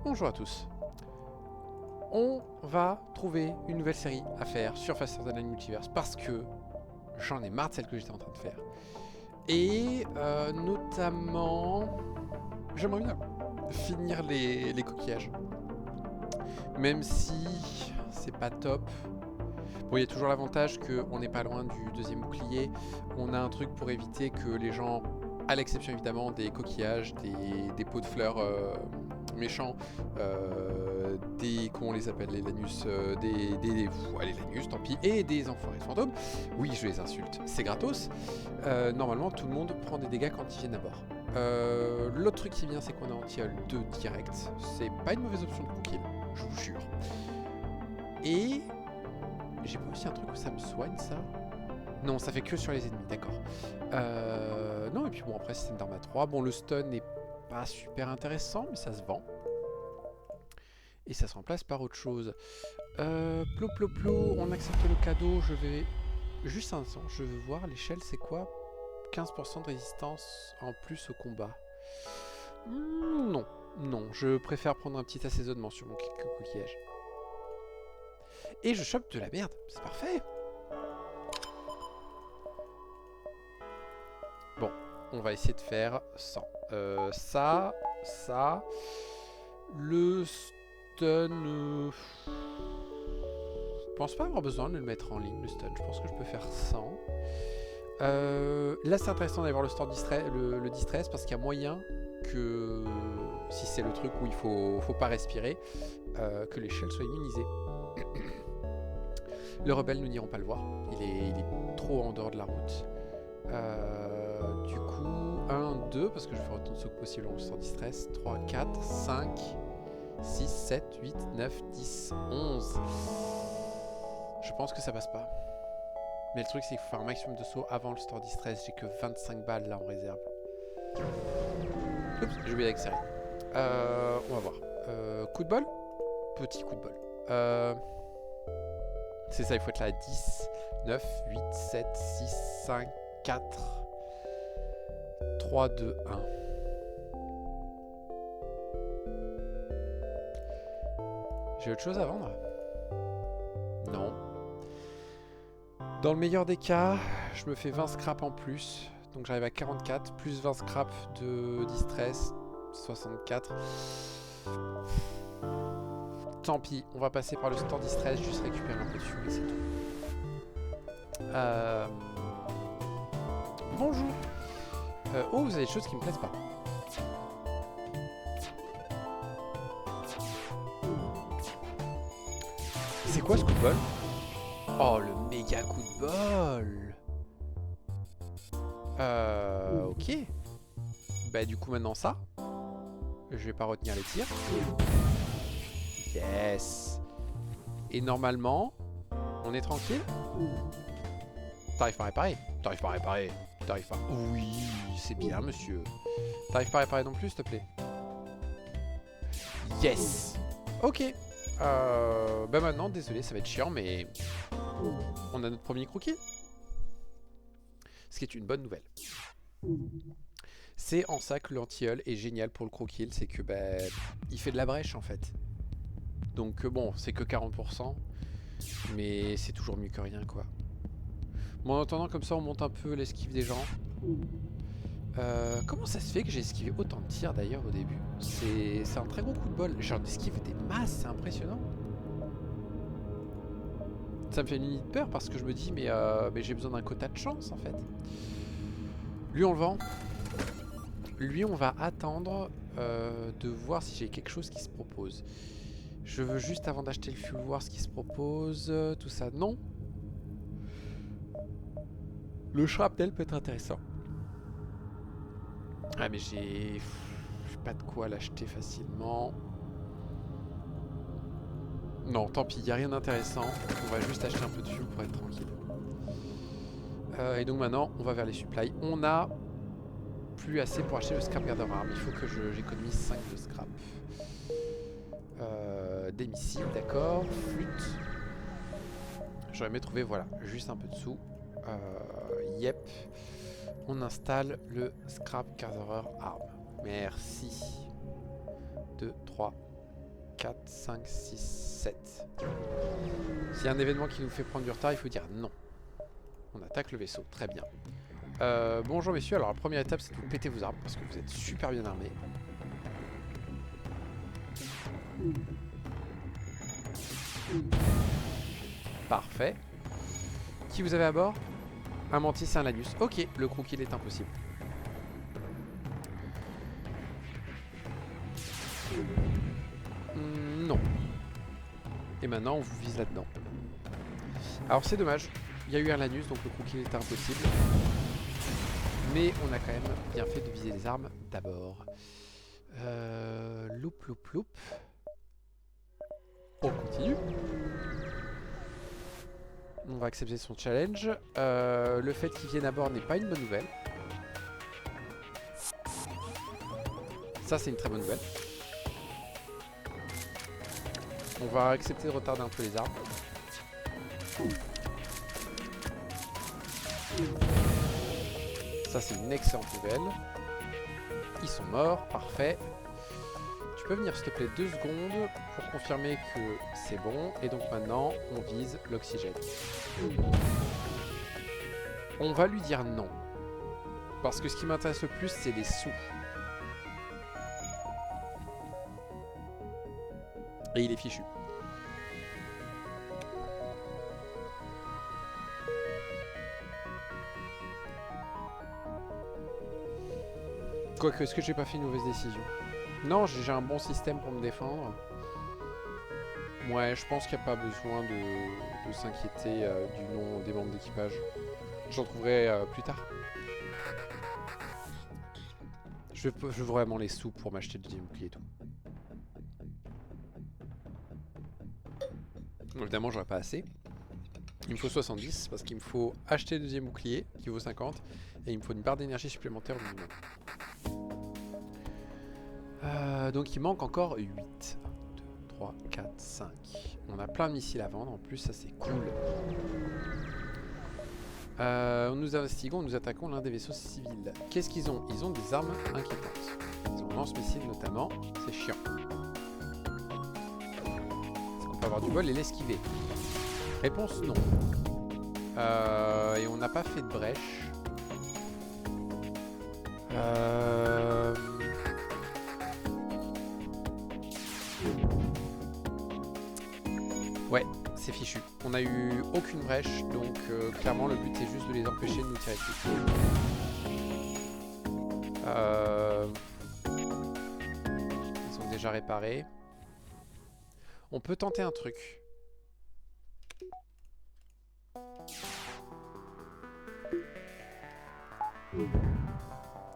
Bonjour à tous. On va trouver une nouvelle série à faire sur Faster Than Light Multiverse parce que j'en ai marre de celle que j'étais en train de faire. Et notamment, j'aimerais bien finir les coquillages. Même si c'est pas top. Bon, il y a toujours l'avantage qu'on n'est pas loin du deuxième bouclier. On a un truc pour éviter que les gens, à l'exception évidemment des coquillages, des pots de fleurs méchants, comment on les appelle, les Lanus, les Lanus, tant pis, et des enfoirés de fantômes. Oui, je les insulte, c'est gratos. Normalement, tout le monde prend des dégâts quand ils viennent à bord. L'autre truc qui est bien, c'est qu'on a anti-hull 2 direct. C'est pas une mauvaise option de coup kill, je vous jure. Et j'ai pas aussi un truc où ça me soigne, ça? Non, ça fait que sur les ennemis, d'accord. Non, et puis bon, après, système d'arme à 3. Bon, le stun n'est pas super intéressant, mais ça se vend. Et ça se remplace par autre chose. Plou, on accepte le cadeau. Je vais... Juste un instant, je veux voir l'échelle, c'est quoi? 15% de résistance en plus au combat. Non, non, je préfère prendre un petit assaisonnement sur mon coquillage. Et je chope de la merde, c'est parfait. Bon, on va essayer de faire 100. Ça. Le stun... Je pense pas avoir besoin de le mettre en ligne, le stun. Je pense que je peux faire 100. Là, c'est intéressant d'avoir le distress parce qu'il y a moyen que, si c'est le truc où il faut pas respirer, que l'échelle soit immunisée. Le rebelle, nous n'irons pas le voir. Il est trop en dehors de la route. Du coup, 1, 2, parce que je vais faire autant de sauts que possible en sort distress. 3, 4, 5, 6, 7, 8, 9, 10, 11. Je pense que ça passe pas. Mais le truc, c'est qu'il faut faire un maximum de sauts avant le store distress. J'ai que 25 balles là en réserve. Oups, j'ai oublié d'accélérer. On va voir. Coup de bol? Petit coup de bol. C'est ça, il faut être là à 10, 9, 8, 7, 6, 5, 4, 3, 2, 1. J'ai autre chose à vendre? Non. Dans le meilleur des cas, je me fais 20 scraps en plus. Donc j'arrive à 44, plus 20 scraps de distress, 64. Tant pis, on va passer par le store distress, juste récupérer un peu de fuel et c'est tout. Bonjour. Oh, vous avez des choses qui me plaisent pas. C'est quoi ce coup de bol? Oh, le méga coup de bol. Ok. Bah du coup maintenant ça. Je vais pas retenir les tirs. Yes. Et normalement, on est tranquille. T'arrives pas à réparer. T'arrives pas à réparer. T'arrives pas. Oui, c'est bien, monsieur. T'arrives pas à réparer non plus, s'il te plaît. Yes. Ok. Bah maintenant, désolé, ça va être chiant, mais on a notre premier croquis. Ce qui est une bonne nouvelle. C'est en ça que l'anti-hull est génial pour le croquis, c'est que bah, il fait de la brèche en fait. Donc bon, c'est que 40%, mais c'est toujours mieux que rien quoi. Bon, en attendant, comme ça on monte un peu l'esquive des gens. Comment ça se fait que j'ai esquivé autant de tirs d'ailleurs au début? C'est un très gros coup de bol. J'en esquive des masses, c'est impressionnant. Ça me fait une unité de peur parce que je me dis mais j'ai besoin d'un quota de chance en fait. Lui on le vend. Lui on va attendre de voir si j'ai quelque chose qui se propose. Je veux juste avant d'acheter le fuel voir ce qui se propose. Tout ça non. Le shrapnel peut être intéressant. Ah mais j'ai pas de quoi l'acheter facilement. Non, tant pis, il n'y a rien d'intéressant. On va juste acheter un peu de fuel pour être tranquille. Et donc maintenant, on va vers les supplies. On a plus assez pour acheter le scrap gather arm. Il faut que j'économise 5 de scrap. Des missiles, d'accord. Flûte. J'aurais aimé trouver, voilà, juste un peu de sous. Yep. On installe le scrap gather arm. Merci. 2, 3, 4, 5, 6, 7. S'il y a un événement qui nous fait prendre du retard, il faut dire non. On attaque le vaisseau, très bien. Bonjour messieurs, alors la première étape c'est de vous péter vos armes parce que vous êtes super bien armés. Parfait. Qui vous avez à bord? Un mantis et un lanus. Ok, le croquis est impossible. Non. Et maintenant on vous vise là-dedans. Alors c'est dommage, il y a eu un lanus donc le croquis est impossible. Mais on a quand même bien fait de viser les armes d'abord. Loup, loup, loup. On continue. On va accepter son challenge. Le fait qu'il vienne à bord n'est pas une bonne nouvelle. Ça, c'est une très bonne nouvelle. On va accepter de retarder un peu les armes. Ça, c'est une excellente nouvelle. Ils sont morts, parfait. Tu peux venir, s'il te plaît, 2 secondes pour confirmer que c'est bon. Et donc maintenant, on vise l'oxygène. On va lui dire non. Parce que ce qui m'intéresse le plus, c'est les sous. Et il est fichu. Quoique, est-ce que j'ai pas fait une mauvaise décision? Non, j'ai un bon système pour me défendre. Ouais, je pense qu'il n'y a pas besoin de s'inquiéter du nom des membres d'équipage. J'en trouverai plus tard. Je veux vraiment les sous pour m'acheter le deuxième bouclier et tout. Évidemment, j'aurais pas assez. Il me faut 70 parce qu'il me faut acheter le deuxième bouclier qui vaut 50 et il me faut une barre d'énergie supplémentaire au minimum. Donc il manque encore 8. 1, 2, 3, 4, 5. On a plein de missiles à vendre en plus, ça c'est cool. Nous investiguons, nous attaquons l'un des vaisseaux civils. Qu'est-ce qu'ils ont? Ils ont des armes inquiétantes. Ils ont un lance-missile notamment, c'est chiant. Est-ce qu'on peut avoir du bol et l'esquiver? Réponse non. Et on n'a pas fait de brèche. Ouais, c'est fichu. On n'a eu aucune brèche, donc clairement le but c'est juste de les empêcher de nous tirer dessus. Ils sont déjà réparés. On peut tenter un truc.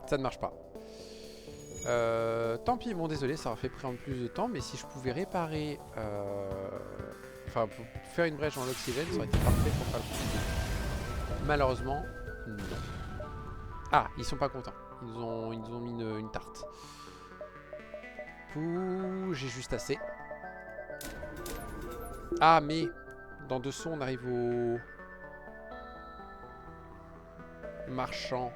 Ça ne marche pas. Tant pis, bon désolé, ça aurait fait prendre plus de temps, mais si je pouvais réparer... Enfin, pour faire une brèche dans l'oxygène, ça aurait été parfait pour faire le coup. Malheureusement, non. Ah, ils sont pas contents. Ils nous ont mis une tarte. Pouh, j'ai juste assez. Ah, mais dans 2 sons, on arrive au... marchand.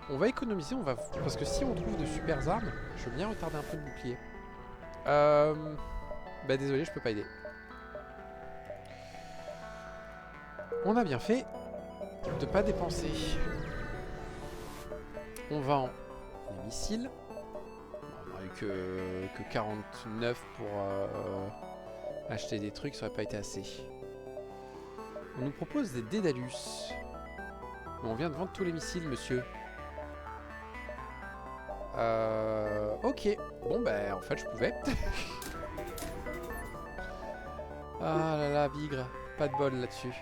On va économiser, on va... Parce que si on trouve de super armes, je veux bien retarder un peu le bouclier. Bah désolé, je peux pas aider. On a bien fait de pas dépenser. On vend les missiles. On a eu que 49 pour acheter des trucs, ça aurait pas été assez. On nous propose des Dédalus. Mais on vient de vendre tous les missiles, monsieur. Ok. Bon, ben, en fait, je pouvais. Ah là là, bigre. Pas de bol là-dessus.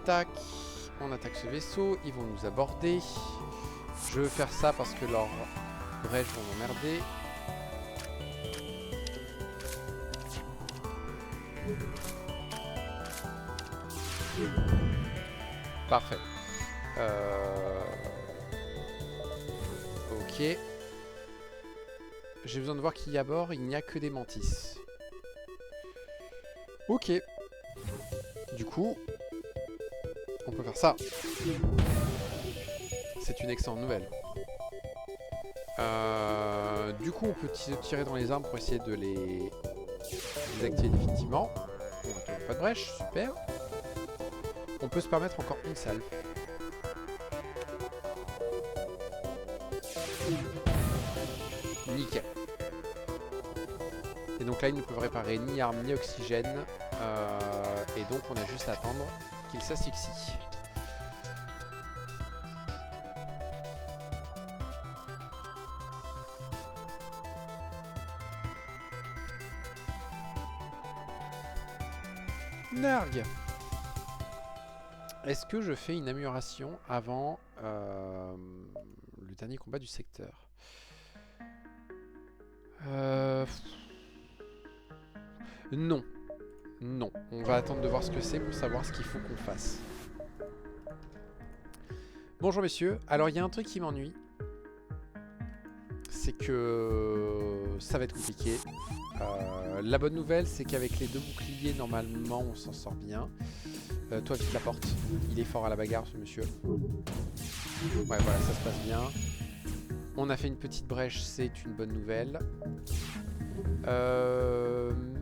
Tac. On attaque ce vaisseau. Ils vont nous aborder. Je veux faire ça parce que leurs brèches vont m'emmerder. Parfait. Ok. J'ai besoin de voir qui y a à bord. Il n'y a que des mantis. Ok. Du coup, on peut faire ça. C'est une excellente nouvelle. Du coup, on peut tirer dans les armes pour essayer de les désactiver définitivement. On va trouver pas de brèche, super. On peut se permettre encore une salve. Nickel. Et donc là, ils ne peuvent réparer ni armes ni oxygène. Et donc, on a juste à attendre qu'ils s'asphyxient. Narg. Est-ce que je fais une amélioration avant le dernier combat du secteur? Non. Non. On va attendre de voir ce que c'est pour savoir ce qu'il faut qu'on fasse. Bonjour messieurs. Alors il y a un truc qui m'ennuie. C'est que ça va être compliqué. La bonne nouvelle, c'est qu'avec les 2 boucliers, normalement, on s'en sort bien. Toi, vite la porte. Il est fort à la bagarre, ce monsieur. Ouais, voilà, ça se passe bien. On a fait une petite brèche, c'est une bonne nouvelle.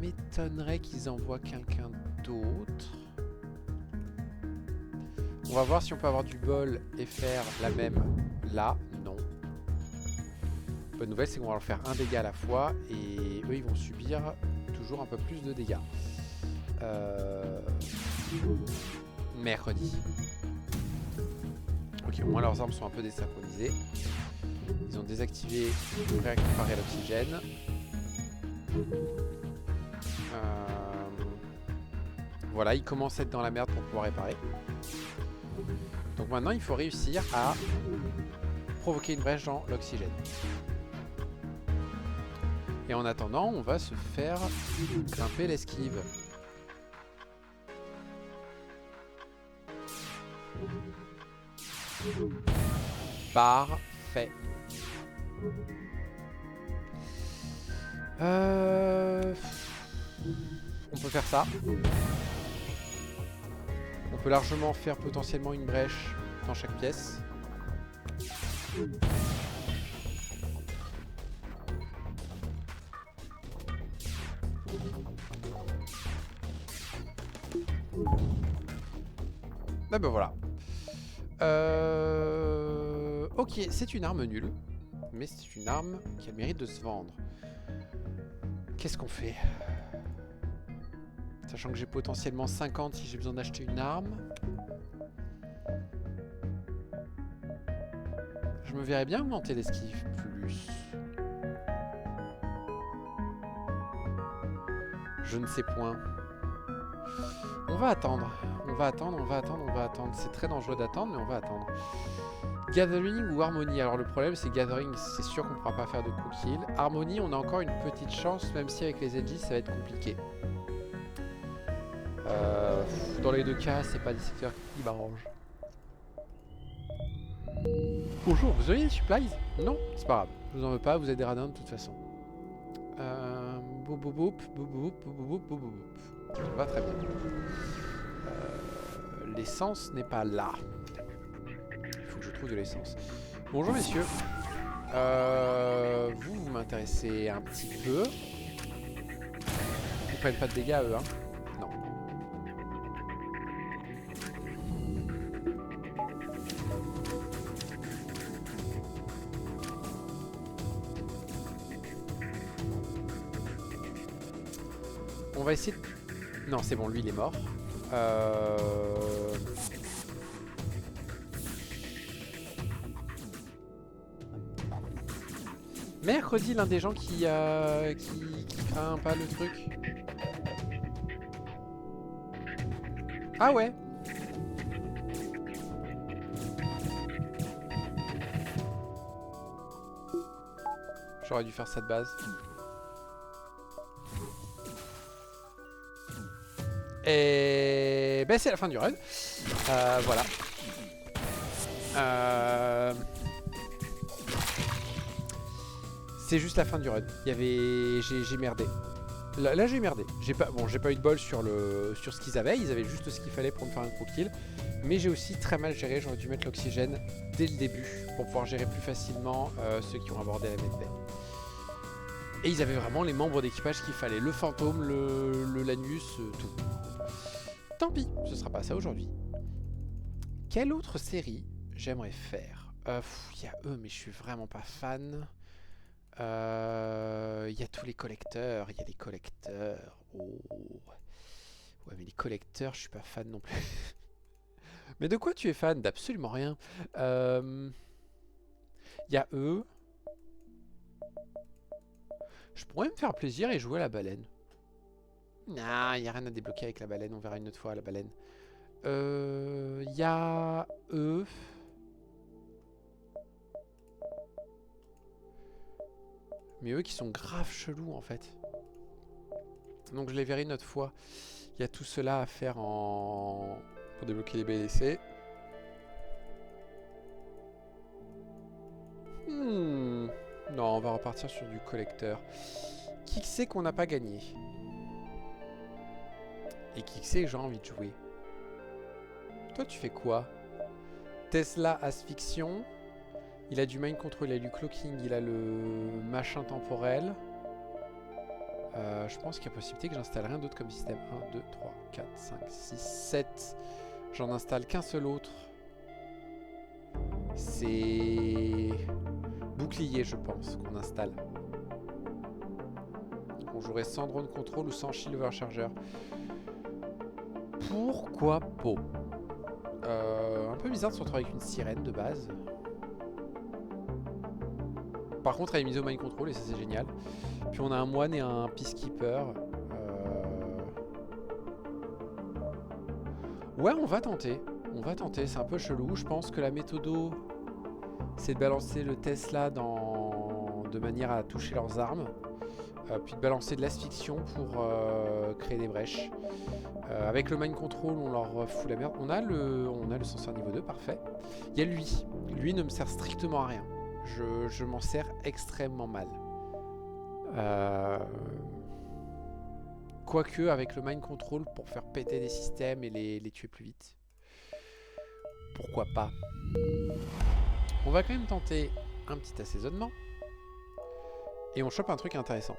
M'étonnerait qu'ils envoient quelqu'un d'autre. On va voir si on peut avoir du bol et faire la même là. Non. Bonne nouvelle, c'est qu'on va leur faire un dégât à la fois et eux, ils vont subir toujours un peu plus de dégâts. Mercredi. Ok, au moins leurs armes sont un peu désynchronisées. Ils ont désactivé récupérer l'oxygène. Voilà, ils commencent à être dans la merde pour pouvoir réparer. Donc maintenant, il faut réussir à provoquer une brèche dans l'oxygène. Et en attendant, on va se faire grimper l'esquive. Parfait. On peut faire ça. On peut largement faire potentiellement une brèche dans chaque pièce. Ah ben voilà. Ok, c'est une arme nulle. Mais c'est une arme qui a le mérite de se vendre. Qu'est-ce qu'on fait? Sachant que j'ai potentiellement 50 si j'ai besoin d'acheter une arme. Je me verrais bien augmenter l'esquive plus. Je ne sais point. On va attendre. On va attendre, on va attendre, on va attendre. C'est très dangereux d'attendre, mais on va attendre. Gathering ou Harmony? Alors le problème c'est Gathering, c'est sûr qu'on ne pourra pas faire de coup kill. Harmony, on a encore une petite chance, même si avec les edges ça va être compliqué. Dans les 2 cas, c'est pas des secteurs qui m'arrangent. Bonjour, vous auriez des supplies? Non, c'est pas grave. Je vous en veux pas, vous êtes des radins de toute façon. Ça va très bien. L'essence n'est pas là. Il faut que je trouve de l'essence. Bonjour messieurs. Vous m'intéressez un petit peu. Ils prennent pas de dégâts eux, hein? Non. On va essayer de... Non, c'est bon, lui il est mort. Mercredi, l'un des gens qui craint pas le truc. Ah ouais. J'aurais dû faire ça de base. Et ben c'est la fin du run. Voilà. C'est juste la fin du run. Il y avait, j'ai merdé. Là j'ai merdé. J'ai pas eu de bol sur ce qu'ils avaient. Ils avaient juste ce qu'il fallait pour me faire un gros kill. Mais j'ai aussi très mal géré, j'aurais dû mettre l'oxygène dès le début pour pouvoir gérer plus facilement ceux qui ont abordé la medbay. Et ils avaient vraiment les membres d'équipage qu'il fallait, le fantôme, le Lanius, tout. Tant pis, ce sera pas ça aujourd'hui. Quelle autre série j'aimerais faire? Il y a eux, mais je suis vraiment pas fan. Il y a tous les collecteurs, il y a les collecteurs. Oh. Ouais, mais les collecteurs, je suis pas fan non plus. Mais de quoi tu es fan? D'absolument rien. Il y a eux. Je pourrais me faire plaisir et jouer à la baleine. Non, il n'y a rien à débloquer avec la baleine. On verra une autre fois la baleine. Il y a eux. Mais eux qui sont grave chelous en fait. Donc je les verrai une autre fois. Il y a tout cela à faire en... pour débloquer les BDC. Non, on va repartir sur du collecteur. Qui sait qu'on n'a pas gagné? Et qui sait que j'ai envie de jouer? Toi, tu fais quoi? Tesla Asphyxion. Il a du mind control, il a du cloaking, il a le machin temporel. Je pense qu'il y a possibilité que j'installe rien d'autre comme système. 1, 2, 3, 4, 5, 6, 7. J'en installe qu'un seul autre. C'est... bouclier, je pense, qu'on installe. On jouerait sans drone control ou sans shield overcharger. Pourquoi pas? Un peu bizarre de se retrouver avec une sirène de base. Par contre, elle est mise au mind control et ça c'est génial. Puis on a un moine et un peacekeeper. Ouais, on va tenter. On va tenter, c'est un peu chelou. Je pense que la méthodo, c'est de balancer le Tesla de manière à toucher leurs armes. Puis de balancer de l'asphyxion pour créer des brèches. Avec le mind control, on leur fout la merde. On a le senseur niveau 2, parfait. Il y a lui. Lui ne me sert strictement à rien. Je m'en sers extrêmement mal. Quoique, avec le mind control pour faire péter des systèmes et les tuer plus vite. Pourquoi pas? On va quand même tenter un petit assaisonnement. Et on chope un truc intéressant.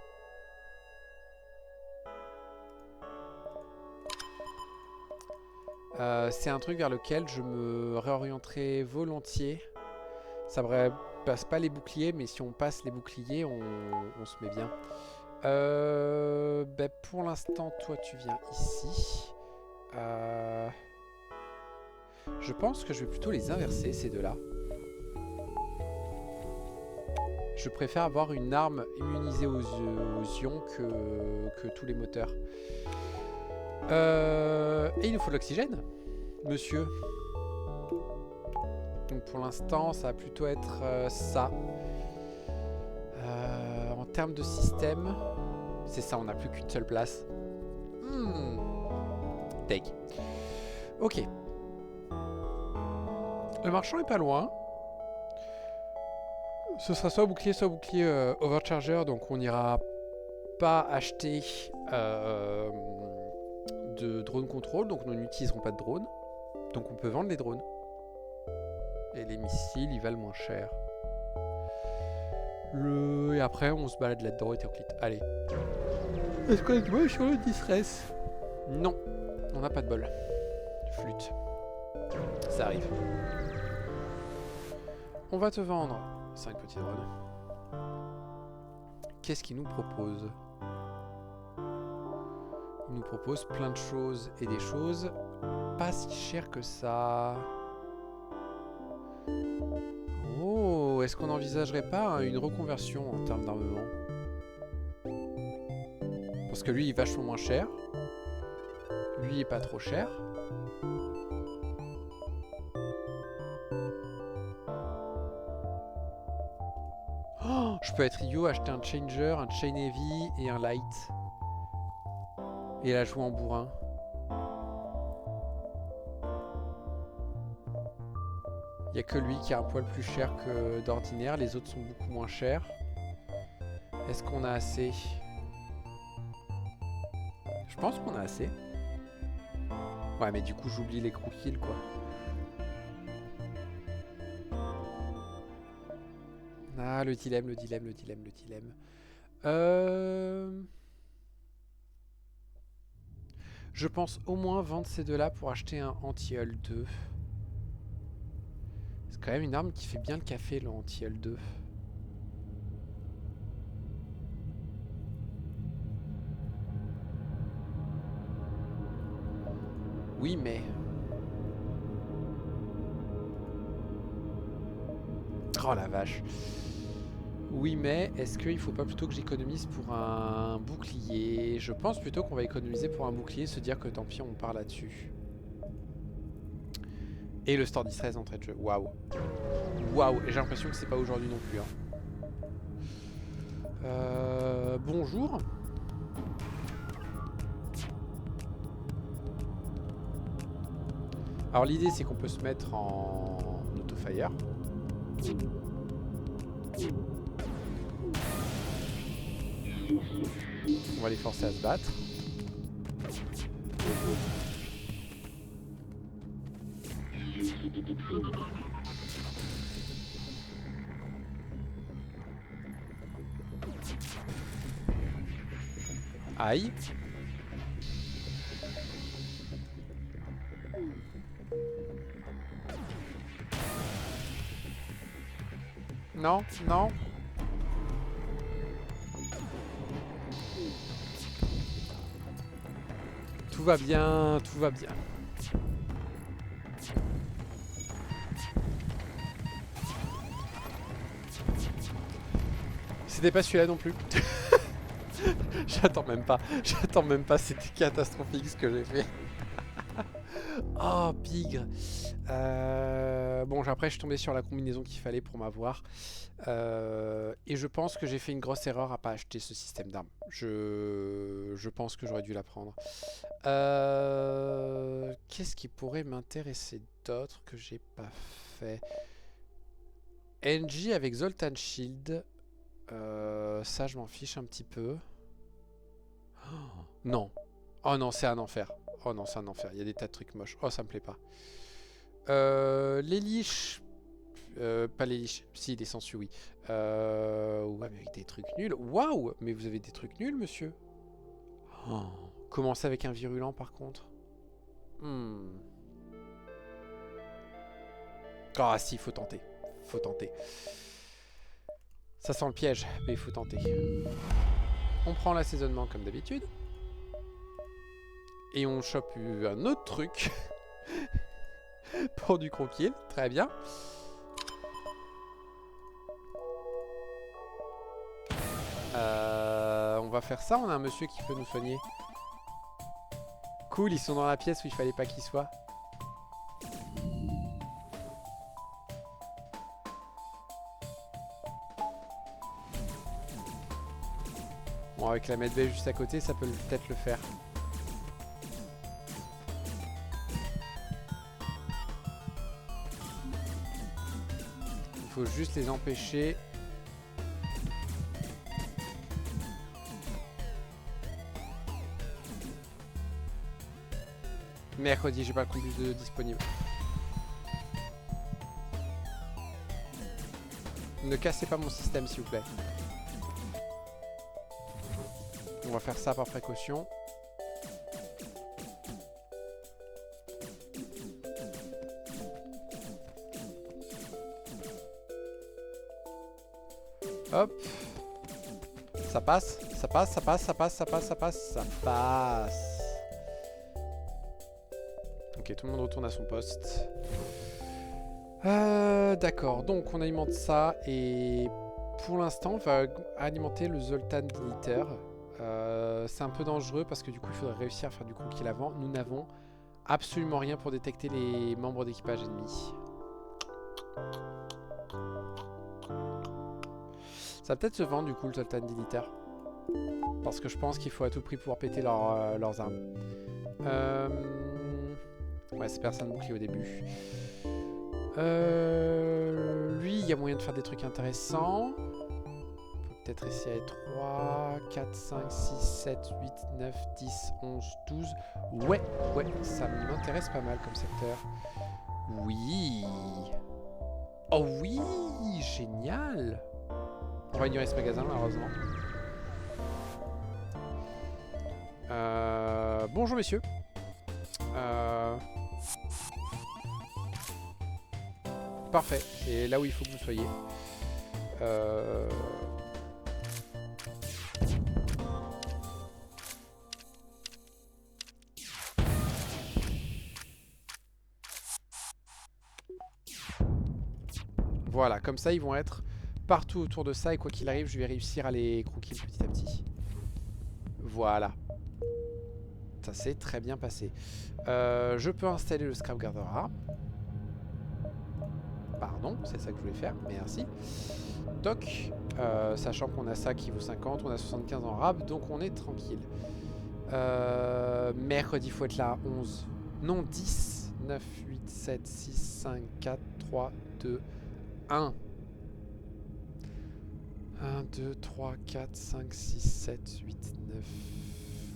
C'est un truc vers lequel je me réorienterai volontiers. Ça ne passe pas les boucliers, mais si on passe les boucliers, on se met bien. Ben pour l'instant, toi, tu viens ici. Je pense que je vais plutôt les inverser, ces deux-là. Je préfère avoir une arme immunisée aux ions que tous les moteurs. Et il nous faut de l'oxygène, monsieur. Donc pour l'instant, ça va plutôt être ça. En termes de système, c'est ça, on n'a plus qu'une seule place. Take. Ok. Le marchand est pas loin. Ce sera soit bouclier overcharger, donc on n'ira pas acheter de drone control, donc nous n'utiliserons pas de drone. Donc on peut vendre les drones. Et les missiles, ils valent moins cher. Et après, on se balade là-dedans, hétéroclite. Allez. Est-ce qu'on a du bol sur le distress? Non, on n'a pas de bol. Flûte. Ça arrive. On va te vendre 5 petits drones. Qu'est-ce qu'il nous propose? Il nous propose plein de choses et des choses pas si chères que ça. Oh, est-ce qu'on n'envisagerait pas une reconversion en termes d'armement? Parce que lui, il est vachement moins cher. Lui, il est pas trop cher. Oh, je peux être idiot, acheter un changer, un chain heavy et un light. Et la jouer en bourrin. Il n'y a que lui qui a un poil plus cher que d'ordinaire. Les autres sont beaucoup moins chers. Est-ce qu'on a assez? Je pense qu'on a assez. Ouais, mais du coup, j'oublie les crew kills, quoi. Ah, le dilemme, le dilemme, le dilemme, le dilemme. Je pense au moins vendre ces deux-là pour acheter un anti-hull 2. C'est quand même une arme qui fait bien le café, le anti-hull 2. Oui, mais... Oh la vache. Oui, mais est-ce qu'il faut pas plutôt que j'économise pour un bouclier? Je pense plutôt qu'on va économiser pour un bouclier, se dire que tant pis, on part là-dessus. Et le store 13 entrée de jeu. Waouh. Waouh. Et j'ai l'impression que c'est pas aujourd'hui non plus. Hein. Bonjour. Alors l'idée c'est qu'on peut se mettre en auto-fire. On va les forcer à se battre. Aïe. Non, non. Tout va bien, tout va bien. C'était pas celui-là non plus. J'attends même pas, c'était catastrophique ce que j'ai fait. Oh, pigre. Bon, après, je suis tombé sur la combinaison qu'il fallait pour m'avoir. Et je pense que j'ai fait une grosse erreur à pas acheter ce système d'armes. Je pense que j'aurais dû la prendre. Qu'est-ce qui pourrait m'intéresser d'autre que j'ai pas fait? NG avec Zoltan Shield. Ça, je m'en fiche un petit peu. Oh, non. Oh non, c'est un enfer. Oh non, c'est un enfer. Il y a des tas de trucs moches. Oh, ça me plaît pas. Les liches. Pas les liches. Si, des sangsues, oui. Ouais, mais avec des trucs nuls. Waouh! Mais vous avez des trucs nuls, monsieur? Oh. Commencez avec un virulent, par contre. Ah, si, faut tenter. Faut tenter. Ça sent le piège, mais il faut tenter. On prend l'assaisonnement comme d'habitude. Et on chope un autre truc. Pour du croquis, très bien. On va faire ça, on a un monsieur qui peut nous soigner. Cool, ils sont dans la pièce où il fallait pas qu'ils soient. Bon, avec la medbay juste à côté, ça peut peut-être le faire. Il faut juste les empêcher. Mercredi, j'ai pas le combus de disponible. Ne cassez pas mon système, s'il vous plaît. On va faire ça par précaution. Hop. Ça passe, ça passe, ça passe, ça passe, ça passe, ça passe, ça passe. Ok, tout le monde retourne à son poste. D'accord, donc on alimente ça et pour l'instant on va alimenter le Zoltan Dignitaire. C'est un peu dangereux parce que du coup il faudrait réussir à faire du croquis l'avant. Nous n'avons absolument rien pour détecter les membres d'équipage ennemis. Ça va peut-être se vendre du coup le Zoltan Dignitaire. Parce que je pense qu'il faut à tout prix pouvoir péter leurs armes. Ouais, c'est personne bouclier au début. Lui, il y a moyen de faire des trucs intéressants. On peut peut-être essayer à 3, 4, 5, 6, 7, 8, 9, 10, 11, 12. Ouais, ça m'intéresse pas mal comme secteur. Oui. Oh oui, génial. On va ignorer ce magasin malheureusement. Bonjour messieurs. Parfait, c'est là où il faut que vous soyez. Voilà, comme ça ils vont être partout autour de ça et quoi qu'il arrive, je vais réussir à les croquer petit à petit. Voilà. Ça s'est très bien passé. Je peux installer le Scrap Gardera. Pardon, c'est ça que je voulais faire, merci. Toc. Sachant qu'on a ça qui vaut 50, on a 75 en rab, donc on est tranquille. Mercredi, il faut être là à 11. Non, 10, 9, 8, 7, 6, 5, 4, 3, 2, 1. 1, 2, 3, 4, 5, 6, 7, 8, 9.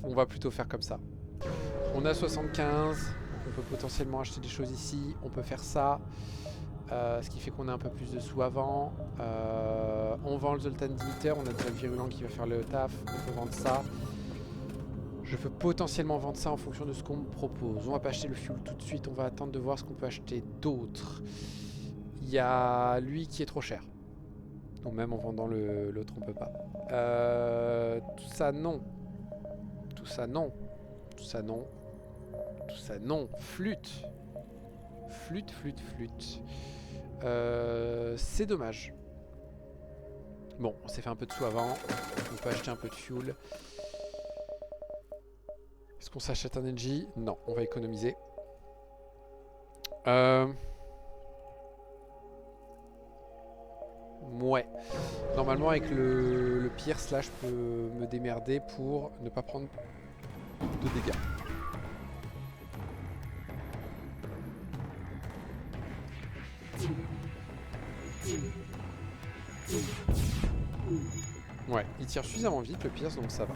On va plutôt faire comme ça. On a 75. On peut potentiellement acheter des choses ici. On peut faire ça. Ce qui fait qu'on a un peu plus de sous avant. On vend le Zoltan Dimitter. On a déjà le virulent qui va faire le taf. On peut vendre ça. Je peux potentiellement vendre ça en fonction de ce qu'on me propose. On va pas acheter le fuel tout de suite. On va attendre de voir ce qu'on peut acheter d'autre. Il y a lui qui est trop cher. Donc même en vendant l'autre, on peut pas. Tout ça, non. Tout ça, non. Tout ça, non. Tout ça, non. Flûte. Flûte, flûte, flûte. C'est dommage. Bon, on s'est fait un peu de sous avant. On peut acheter un peu de fuel. Est-ce qu'on s'achète un NG? Non, on va économiser. Ouais. Normalement, avec le Pierce, là, je peux me démerder pour ne pas prendre de dégâts. Ouais, il tire suffisamment vite, le Pierce, donc ça va.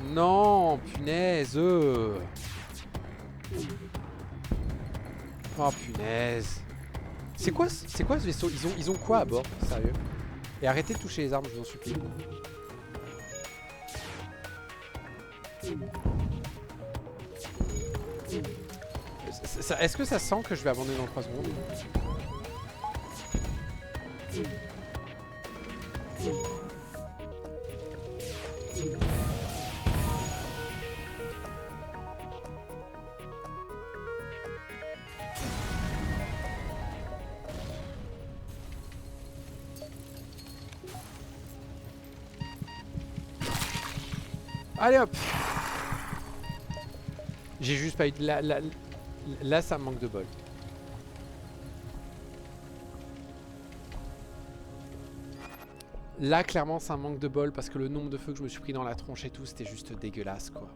Non, punaise. Oh punaise. C'est quoi ce vaisseau? Ils ont quoi à bord? Sérieux? Et arrêtez de toucher les armes, je vous en supplie. Est-ce que ça sent que je vais abandonner dans 3 secondes? Allez hop. J'ai juste pas eu de... Là, ça me manque de bol. Là, clairement, ça manque de bol parce que le nombre de feux que je me suis pris dans la tronche et tout, c'était juste dégueulasse, quoi.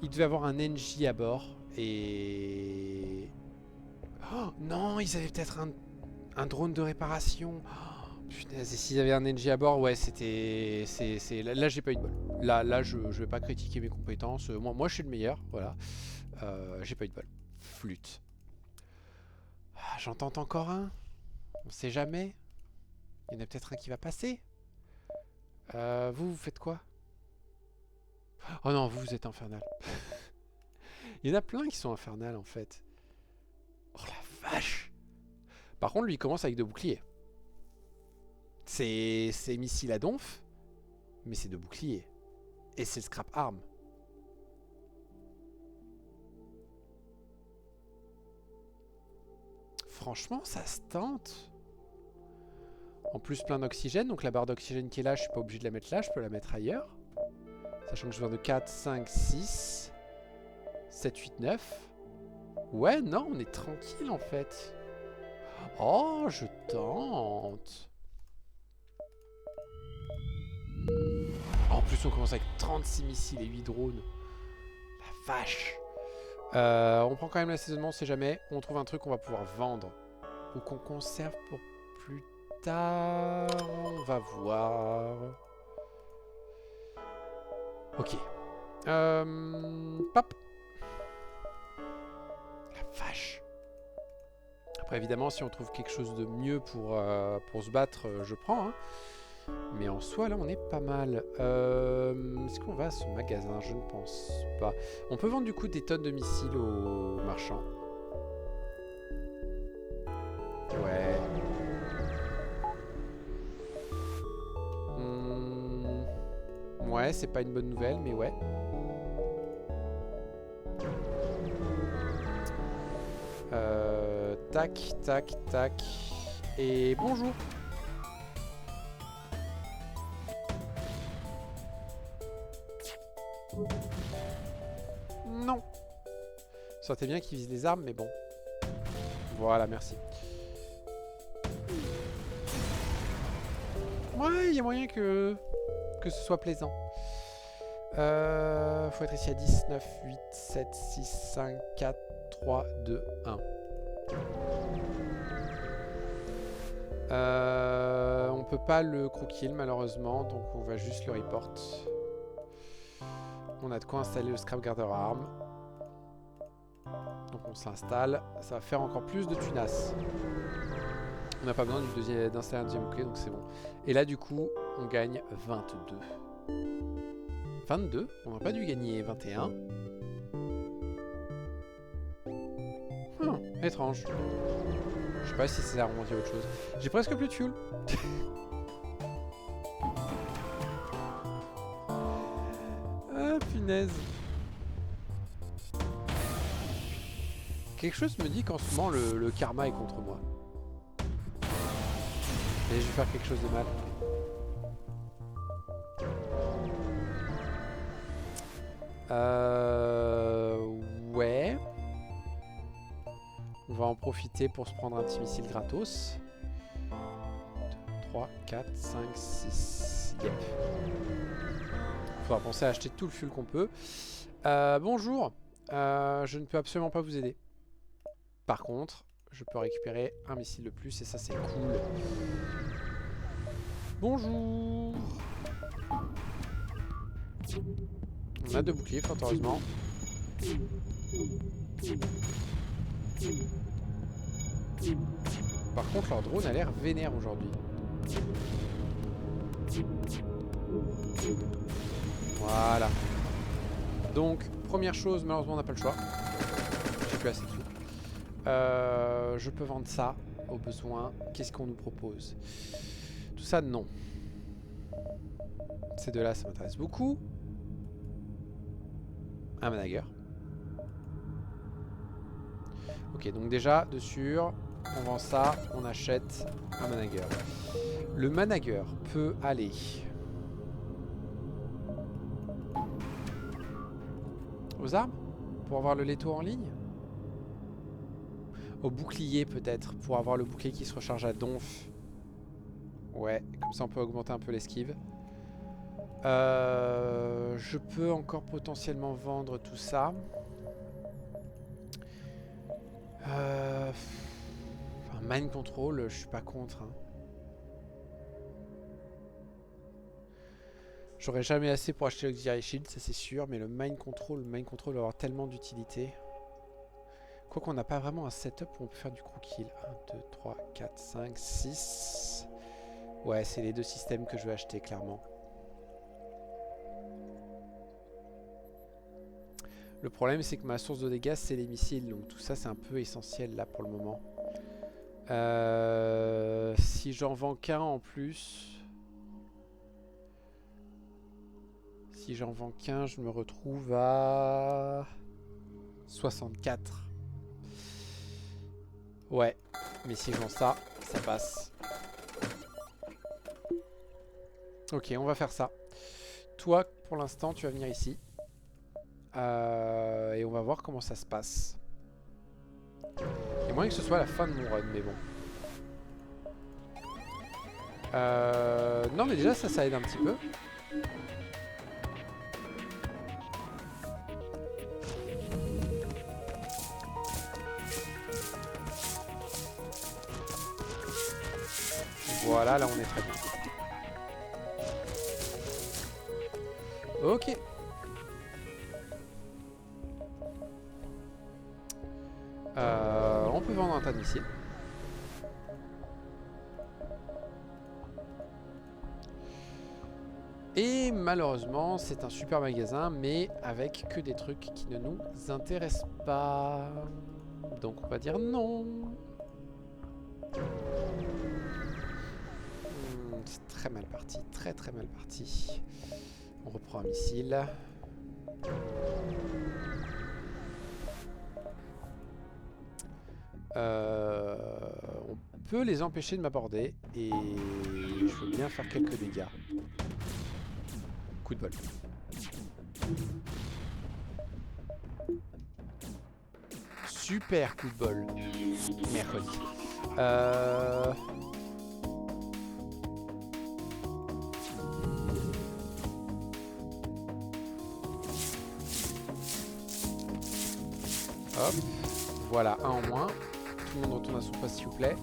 Il devait avoir un NJ à bord et... Oh non, ils avaient peut-être un drone de réparation. Oh, punaise, et s'ils avaient un NJ à bord, ouais, c'était... Là, j'ai pas eu de bol. Là, je vais pas critiquer mes compétences. Moi, je suis le meilleur, voilà. J'ai pas eu de bol. Flûte. Ah, j'en tente encore un. On sait jamais. Il y en a peut-être un qui va passer. Vous faites quoi? Oh non, vous êtes infernal. Il y en a plein qui sont infernales en fait. Oh la vache. Par contre, lui, il commence avec 2 boucliers. C'est missile à donf, mais c'est 2 boucliers. Et c'est le scrap arm. Franchement, ça se tente. En plus, plein d'oxygène. Donc la barre d'oxygène qui est là, je suis pas obligé de la mettre là. Je peux la mettre ailleurs. Sachant que je viens de 4, 5, 6, 7, 8, 9. Ouais, non, on est tranquille en fait. Oh, je tente. En plus, on commence avec 36 missiles et 8 drones. La vache. On prend quand même l'assaisonnement, on sait jamais. On trouve un truc qu'on va pouvoir vendre. Ou qu'on conserve pour plus tard. On va voir. Ok. Pop. La vache. Après, évidemment, si on trouve quelque chose de mieux pour se battre, je prends. Hein. Mais en soi, là, on est pas mal. Est-ce qu'on va à ce magasin? Je ne pense pas. On peut vendre du coup des tonnes de missiles aux marchands. Ouais. Ouais, c'est pas une bonne nouvelle, mais ouais. Tac, tac, tac. Et bonjour. Non. Ça aurait été bien qu'ils visent les armes, mais bon. Voilà, merci. Ouais, il y a moyen que ce soit plaisant. Faut être ici à 10, 9, 8, 7, 6, 5, 4, 3, 2, 1. On peut pas le croquer malheureusement, donc on va juste le report. On a de quoi installer le scrap garder arm. Donc on s'installe. Ça va faire encore plus de tunas. On n'a pas besoin d'installer un deuxième bouclier, donc c'est bon. Et là du coup, on gagne 22. 22? On n'a pas dû gagner 21. Étrange. Je sais pas si c'est à remonter autre chose. J'ai presque plus de fuel. Ah, punaise. Quelque chose me dit qu'en ce moment, le karma est contre moi. Et je vais faire quelque chose de mal. Ouais. On va en profiter pour se prendre un petit missile gratos. 2, 3, 4, 5, 6. Yep. Faudra penser à acheter tout le fuel qu'on peut. Bonjour. Je ne peux absolument pas vous aider. Par contre, je peux récupérer un missile de plus et ça c'est cool. Bonjour. On a 2 boucliers, fort heureusement. Par contre, leur drone a l'air vénère aujourd'hui. Voilà. Donc, première chose, malheureusement, on n'a pas le choix. J'ai plus assez de sous. Je peux vendre ça au besoin. Qu'est-ce qu'on nous propose? Tout ça, non. Ces deux-là, ça m'intéresse beaucoup. Un manager. Ok, donc déjà, dessus, on vend ça, on achète un manager. Le manager peut aller... aux armes? Pour avoir le Leto en ligne? Au bouclier peut-être, pour avoir le bouclier qui se recharge à donf. Ouais, comme ça on peut augmenter un peu l'esquive. Je peux encore potentiellement vendre tout ça. Enfin, mind control, je suis pas contre. Hein. J'aurais jamais assez pour acheter l'Auxiliary Shield, ça c'est sûr, mais le mind control va avoir tellement d'utilité. Quoi qu'on n'a pas vraiment un setup où on peut faire du crew kill. 1, 2, 3, 4, 5, 6. Ouais, c'est les deux systèmes que je vais acheter clairement. Le problème c'est que ma source de dégâts c'est les missiles, donc tout ça c'est un peu essentiel là pour le moment. Si j'en vends qu'un en plus... Si j'en vends qu'un, je me retrouve à 64. Ouais, mais si je vends ça, ça passe. Ok, on va faire ça. Toi, pour l'instant, tu vas venir ici. Et on va voir comment ça se passe. Il y a moyen que ce soit la fin de mon run, mais bon. Non, mais déjà, ça aide un petit peu. Voilà, là on est très bien. Ok. On peut vendre un tas de missiles. Et malheureusement, c'est un super magasin, mais avec que des trucs qui ne nous intéressent pas. Donc on va dire non. C'est très mal parti, très très mal parti. On reprend un missile. On peut les empêcher de m'aborder et je veux bien faire quelques dégâts. Coup de bol. Super coup de bol. Mercredi. Hop. Voilà, un en moins. Tout le monde retourne à son poste, s'il vous plaît.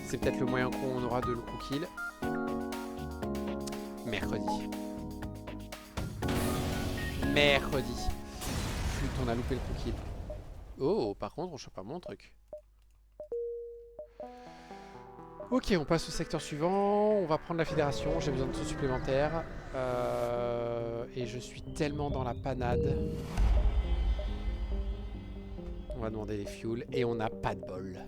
C'est peut-être le moyen qu'on aura de le coup kill. Mercredi. Mercredi. Flûte, on a loupé le coup kill. Oh, par contre, on chope pas mon truc. Ok, on passe au secteur suivant. On va prendre la fédération. J'ai besoin de sous supplémentaires. Et je suis tellement dans la panade. On va demander les fuels. Et on n'a pas de bol.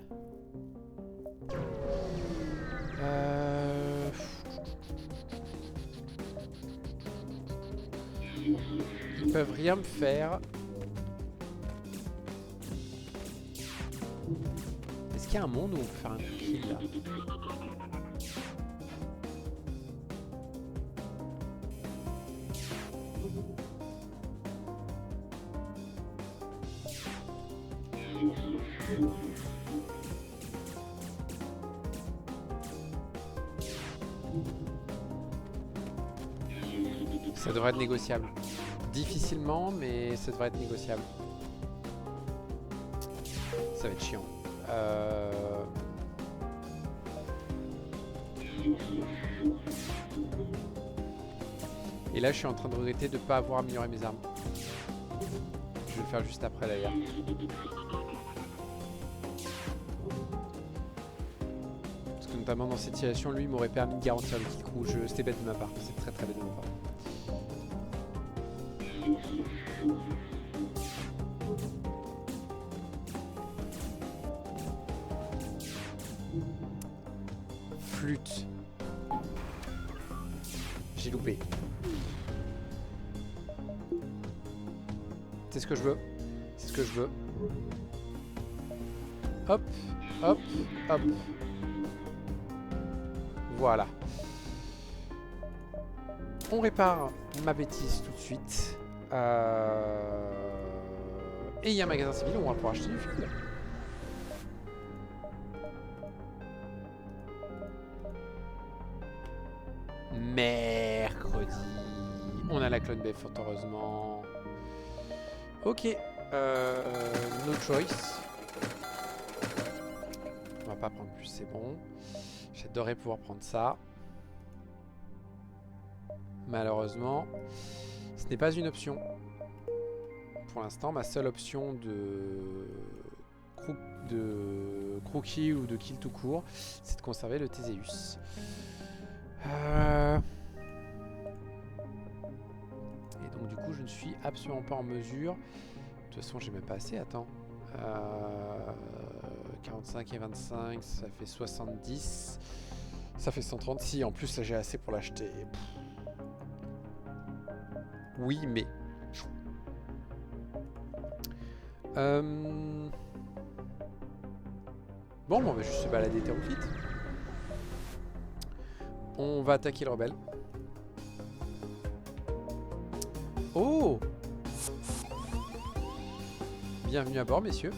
Ils peuvent rien me faire. Est-ce qu'il y a un monde où on peut faire un kill là? Ça devrait être négociable. Difficilement, mais ça devrait être négociable. Ça va être chiant. Et là, je suis en train de regretter de ne pas avoir amélioré mes armes. Je vais le faire juste après d'ailleurs. Parce que notamment dans cette situation, lui, il m'aurait permis de garantir le kill crew. C'était bête de ma part. C'est très très bête de ma part. Flûte. J'ai loupé. C'est ce que je veux. C'est ce que je veux. Hop, hop, hop. Voilà. On répare ma bêtise tout de suite. Et il y a un magasin civil où on va pouvoir acheter du fuel. Mercredi. On a la clone B, fort heureusement. Ok. No choice. On va pas prendre plus, c'est bon. J'adorerais pouvoir prendre ça. Malheureusement, ce n'est pas une option. Pour l'instant, ma seule option de crew kill ou de kill tout court, c'est de conserver le Théséus. Et donc du coup, je ne suis absolument pas en mesure. De toute façon, j'ai même pas assez. Attends. 45 et 25, ça fait 70. Ça fait 136. En plus, là, j'ai assez pour l'acheter. Oui, mais... Bon, on va juste se balader hétéroclite. On va attaquer le rebelle. Oh! Bienvenue à bord, messieurs.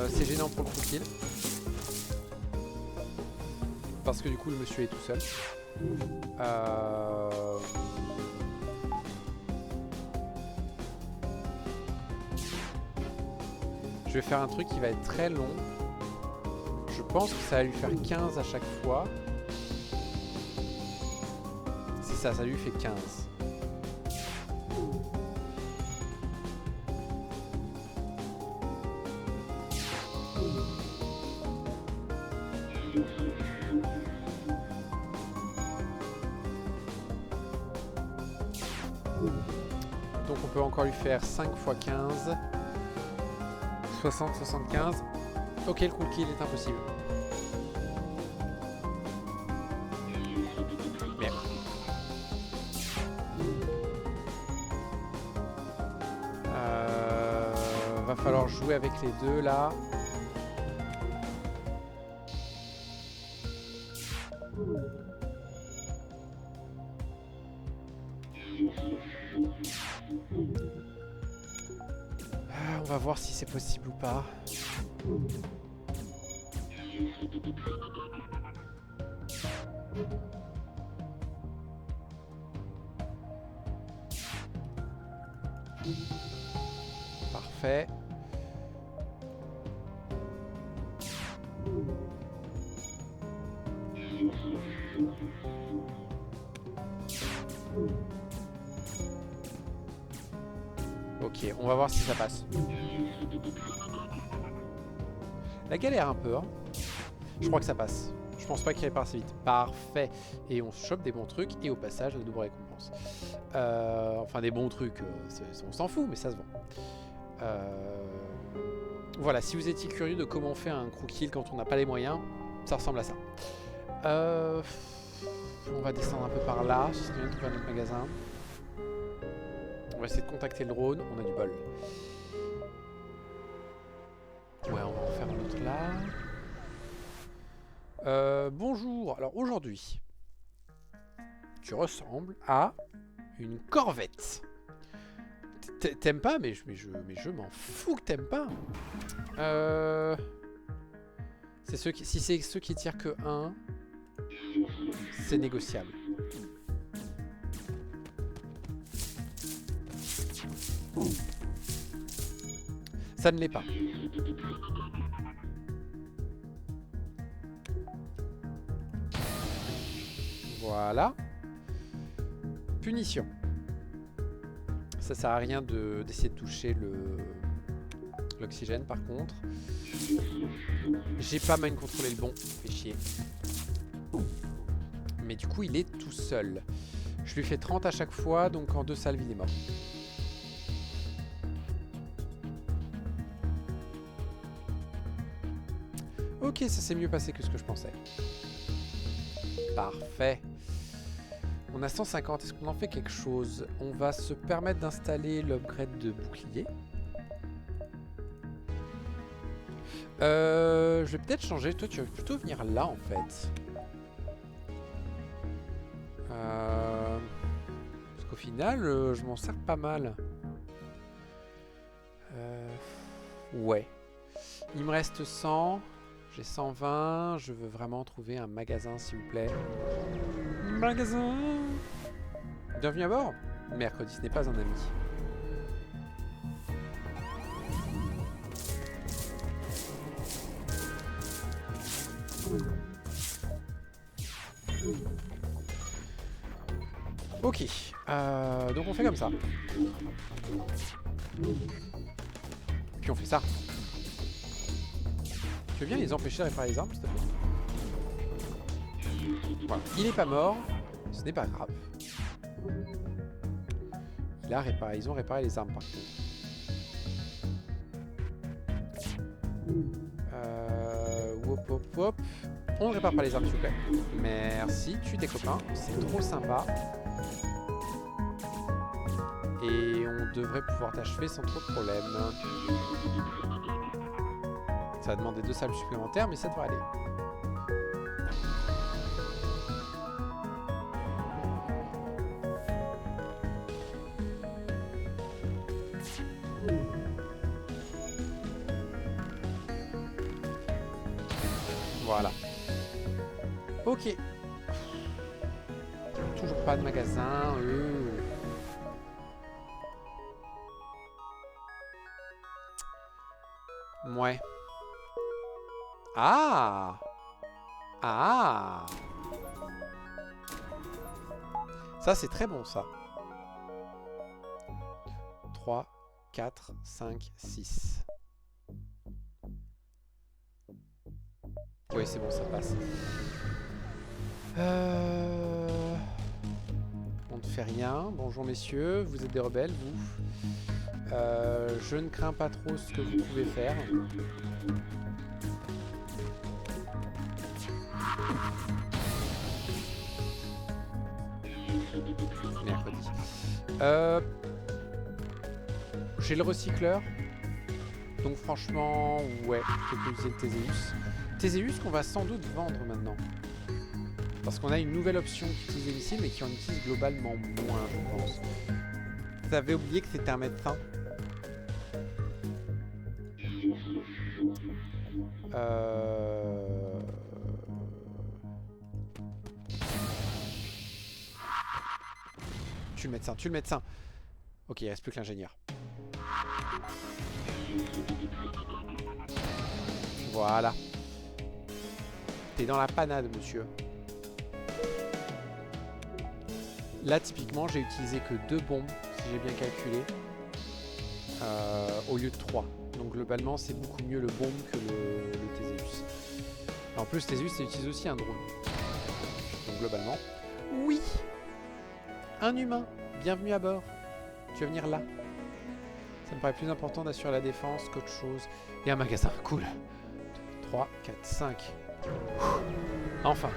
C'est gênant pour le coup kill. Parce que du coup, le monsieur est tout seul. Je vais faire un truc qui va être très long. Je pense que ça va lui faire 15 à chaque fois. C'est ça, ça lui fait 15. Donc on peut encore lui faire 5 x 15. 60, 75. Ok, le cool kill est impossible. Merde. Va falloir jouer avec les deux là. On va voir si c'est possible ou pas. Parfait. Ok, on va voir si ça passe. La galère un peu, hein. Je crois que ça passe. Je pense pas qu'il aille pas assez vite. Parfait. Et on se chope des bons trucs et au passage, la double récompense. Enfin, des bons trucs, on s'en fout, mais ça se vend. Voilà, si vous étiez curieux de comment on fait un crew kill quand on n'a pas les moyens, ça ressemble à ça. On va descendre un peu par là, ce serait bien de trouver un autre magasin. On va essayer de contacter le drone, on a du bol. Ouais, on va en faire un autre là. Bonjour, alors aujourd'hui, tu ressembles à une corvette. T'aimes pas, mais je m'en fous que t'aimes pas. Si c'est ceux qui tirent que 1, c'est négociable. Ça ne l'est pas. Voilà. Punition. Ça sert à rien d'essayer de toucher l'oxygène par contre. J'ai pas mind contrôlé le bon. Fait chier. Mais du coup il est tout seul. Je lui fais 30 à chaque fois, donc en 2 salves il est mort. Ok, ça s'est mieux passé que ce que je pensais. Parfait. On a 150, est-ce qu'on en fait quelque chose? On va se permettre d'installer l'upgrade de bouclier. Je vais peut-être changer, toi tu vas plutôt venir là en fait. Parce qu'au final, je m'en sers pas mal. Ouais. Il me reste 100. J'ai 120. Je veux vraiment trouver un magasin, s'il vous plaît. Magasin. Bienvenue à bord. Mercredi, ce n'est pas un ami. Ok. Donc on fait comme ça. Puis on fait ça. Tu veux bien les empêcher de réparer les armes, s'il te plaît? Voilà. Il n'est pas mort. Ce n'est pas grave. Ils ont réparé les armes par contre. Wop wop wop. On ne répare pas les armes s'il vous plaît. Merci, tue tes copains. C'est trop sympa. Et on devrait pouvoir t'achever sans trop de problème. Ça va demander 2 salves supplémentaires, mais ça devrait aller. Voilà. Ok. Toujours pas de magasin. Ouais. Ah! Ah! Ça, c'est très bon, ça. 3, 4, 5, 6. Oui, c'est bon, ça passe. On ne fait rien. Bonjour, messieurs. Vous êtes des rebelles, vous. Je ne crains pas trop ce que vous pouvez faire. Mercredi. J'ai le recycleur. Donc franchement, ouais, je peux utiliser le Théséus. Théséus qu'on va sans doute vendre maintenant. Parce qu'on a une nouvelle option qui utilise les missiles, mais qui en utilise globalement moins, je pense. Vous avez oublié que c'était un médecin. Tue le médecin, tue le médecin. Ok, il reste plus que l'ingénieur. Voilà. T'es dans la panade, monsieur. Là, typiquement, j'ai utilisé que 2 bombes, si j'ai bien calculé, au lieu de 3. Donc, globalement, c'est beaucoup mieux le bombe que le Théséus. En plus, Théséus, ça utilise aussi un drone. Donc, globalement, oui! Un humain, bienvenue à bord. Tu vas venir là. Ça me paraît plus important d'assurer la défense qu'autre chose. Et un magasin, cool. 3, 4, 5. Enfin.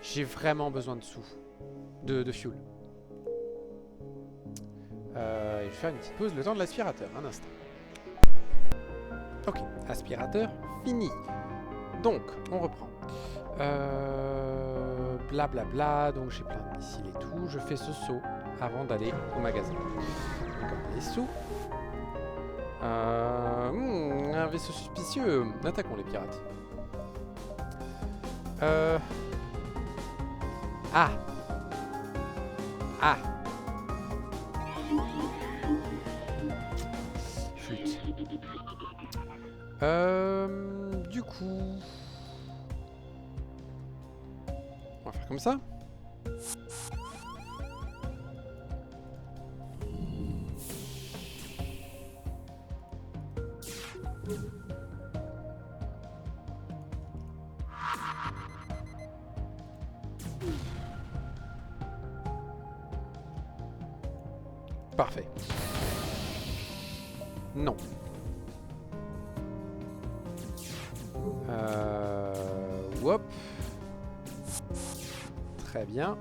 J'ai vraiment besoin de sous. De fuel. Je vais faire une petite pause, le temps de l'aspirateur, un instant. Ok, aspirateur fini. Donc, on reprend. Blablabla, bla, donc j'ai plein de missiles et tout. Je fais ce saut avant d'aller au magasin. Donc, on a les sous. Un vaisseau suspicieux. Attaquons les pirates. Ah. Ah. Flûte. Du coup... On va faire comme ça. Parfait. Non. Hop. Très bien.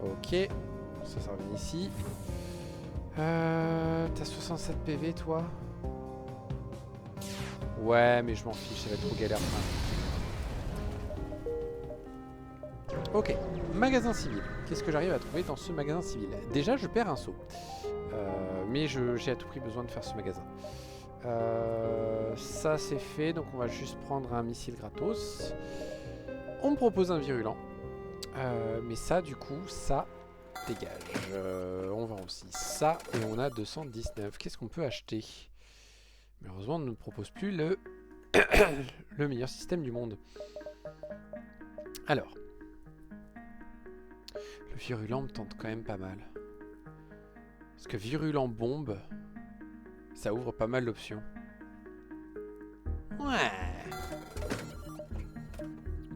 Ok. Ça revient ici. T'as 67 PV, toi? Ouais, mais je m'en fiche, ça va être trop galère. Ok, magasin civil. Qu'est-ce que j'arrive à trouver dans ce magasin civil? Déjà, je perds un saut. Mais j'ai à tout prix besoin de faire ce magasin. Ça, c'est fait. Donc, on va juste prendre un missile gratos. On me propose un virulent. Mais ça, du coup, ça dégage. On vend aussi ça. Et on a 219. Qu'est-ce qu'on peut acheter? Malheureusement, on ne nous propose plus le, le meilleur système du monde. Alors. Le virulent me tente quand même pas mal. Parce que virulent bombe, ça ouvre pas mal d'options. Ouais.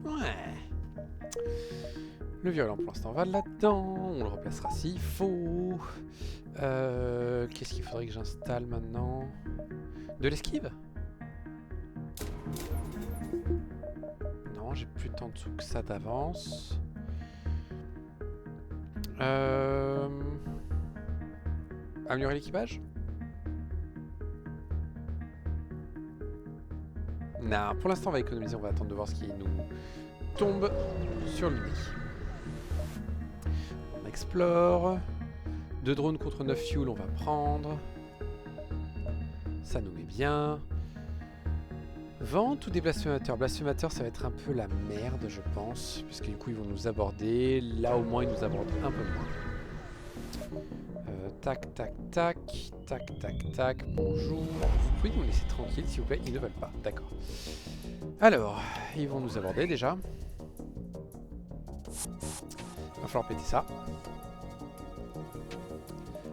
Ouais. Le virulent pour l'instant va là-dedans. On le replacera s'il faut. Qu'est-ce qu'il faudrait que j'installe maintenant? De l'esquive? Non, j'ai plus tant de sous que ça d'avance. Améliorer l'équipage? Non, pour l'instant on va économiser, on va attendre de voir ce qui nous tombe sur le nez. On explore. 2 drones contre 9 fuel, on va prendre. Ça nous met bien. Vente ou des blasphémateurs? Blasphémateurs, ça va être un peu la merde, je pense. Puisque du coup, ils vont nous aborder. Là, au moins, ils nous abordent un peu moins. Tac, tac, tac, tac, tac, tac, bonjour. Vous pouvez nous laisser tranquille, s'il vous plaît? Ils ne veulent pas, d'accord. Alors, ils vont nous aborder déjà. Il va falloir péter ça.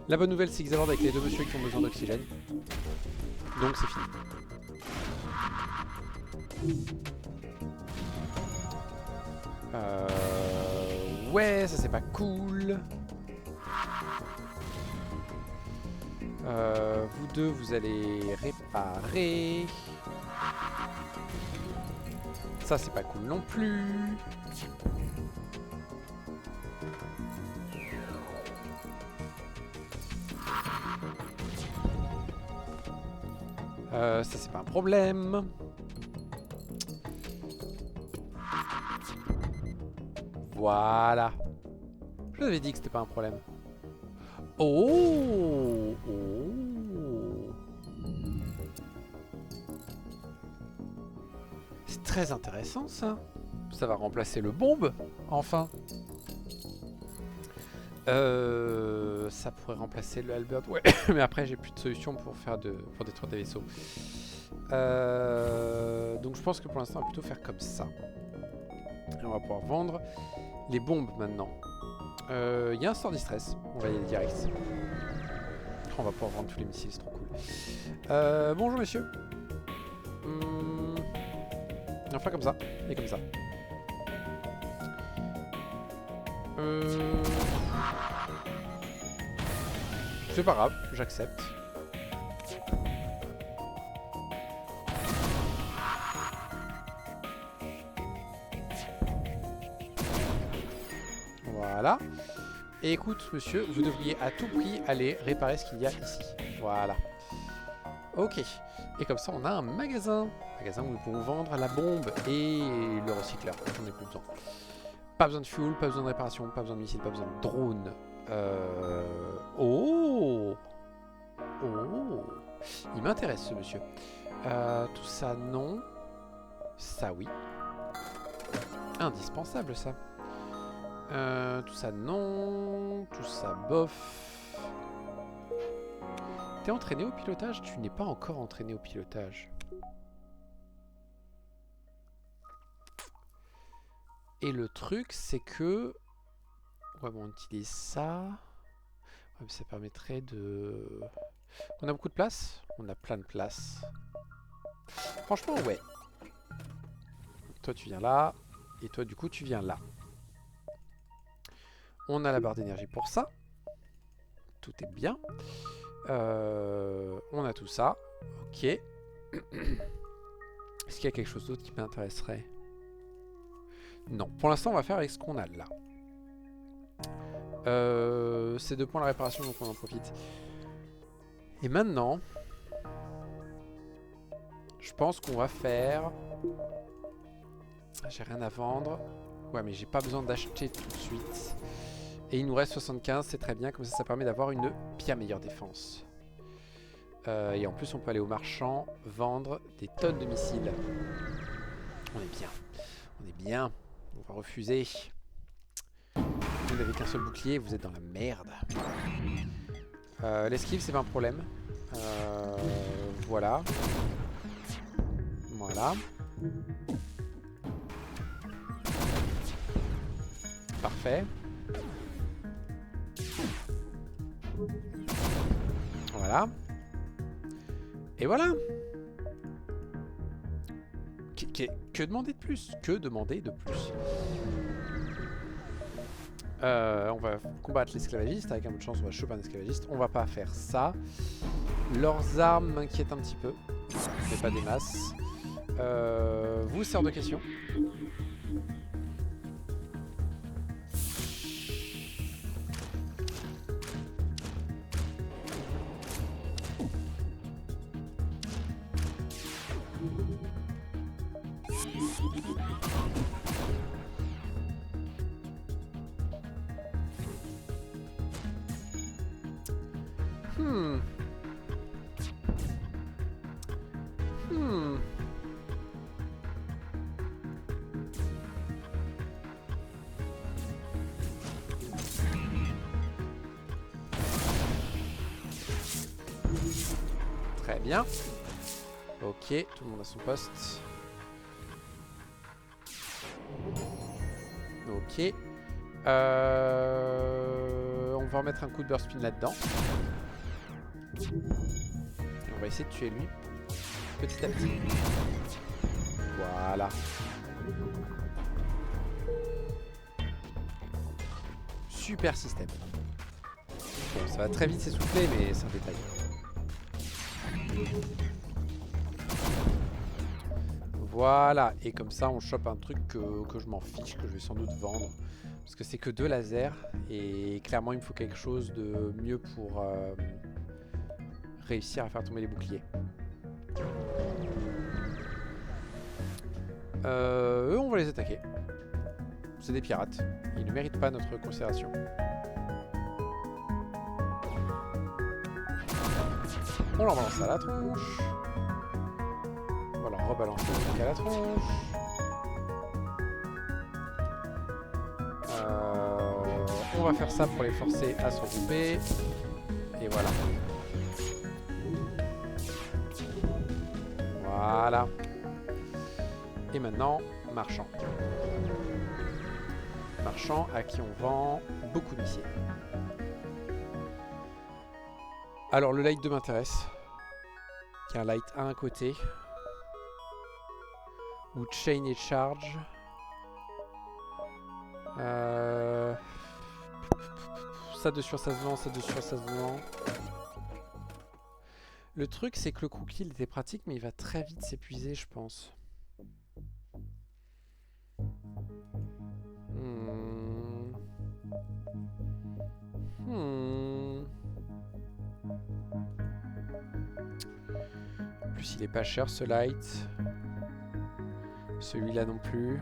La bonne nouvelle, c'est qu'ils abordent avec les deux messieurs qui ont besoin d'oxygène. Donc c'est fini. Ouais, ça c'est pas cool. Vous deux, vous allez réparer. Ça c'est pas cool non plus. Ça c'est pas un problème. Voilà. Je vous avais dit que c'était pas un problème. Oh, oh. C'est très intéressant ça. Ça va remplacer le bombe, enfin. Ça pourrait remplacer le Albert. Ouais, mais après j'ai plus de solution pour détruire des vaisseaux. Donc je pense que pour l'instant on va plutôt faire comme ça. Et on va pouvoir vendre les bombes maintenant. Il y a un store distress, on va y aller direct. On va pouvoir vendre tous les missiles, c'est trop cool. Bonjour messieurs. On va faire comme ça, et comme ça. C'est pas grave, j'accepte. Voilà. Et écoute, monsieur, vous devriez à tout prix aller réparer ce qu'il y a ici. Voilà. Ok. Et comme ça, on a un magasin. Magasin où nous pouvons vendre la bombe et le recycleur. J'en ai plus besoin. Pas besoin de fuel, pas besoin de réparation, pas besoin de missiles, pas besoin de drones. Oh. Oh. Il m'intéresse, ce monsieur. Tout ça, non. Ça, oui. Indispensable, ça. Tout ça non, tout ça bof. T'es entraîné au pilotage? Tu n'es pas encore entraîné au pilotage. Et le truc c'est que... Ouais bon on utilise ça. Ouais, mais ça permettrait de... On a beaucoup de place? On a plein de place. Franchement ouais. Toi tu viens là. Et toi du coup tu viens là. On a la barre d'énergie pour ça. Tout est bien. On a tout ça. Ok. Est-ce qu'il y a quelque chose d'autre qui m'intéresserait? Non. Pour l'instant, on va faire avec ce qu'on a là. C'est 2 points la réparation, donc on en profite. Et maintenant, je pense qu'on va faire... J'ai rien à vendre. Ouais, mais j'ai pas besoin d'acheter tout de suite. Et il nous reste 75, c'est très bien, comme ça permet d'avoir une bien meilleure défense. Et en plus on peut aller au marchand, vendre des tonnes de missiles. On est bien, on est bien, on va refuser. Vous n'avez qu'un seul bouclier, vous êtes dans la merde. L'esquive c'est pas un problème. Voilà. Voilà. Parfait. Voilà. Et voilà. Que demander de plus? Que demander de plus? On va combattre l'esclavagiste. Avec un peu de chance, on va choper un esclavagiste. On va pas faire ça. Leurs armes m'inquiètent un petit peu. Mais pas des masses. Vous, c'est hors de question. Très bien. Ok, tout le monde a son poste. Ok. On va remettre un coup de burst spin là-dedans. Et on va essayer de tuer lui petit à petit. Voilà. Super système. Bon, ça va très vite s'essouffler, mais c'est un détail. Voilà, et comme ça on chope un truc que je m'en fiche, que je vais sans doute vendre. Parce que c'est que 2 lasers, et clairement il me faut quelque chose de mieux pour réussir à faire tomber les boucliers. Eux on va les attaquer. C'est des pirates, ils ne méritent pas notre considération. On leur balance ça à la tronche. On va leur rebalancer le truc à la tronche. On va faire ça pour les forcer à se regrouper. Et voilà. Voilà. Et maintenant, marchand. Marchand à qui on vend beaucoup de missiles. Alors le light 2 m'intéresse. Il y a un light 1 à côté. Ou chain et charge. Ça dessus ça se vend, ça dessus ça se vend. Le truc c'est que le cookie il était pratique mais il va très vite s'épuiser je pense. En plus il est pas cher ce light. Celui-là non plus.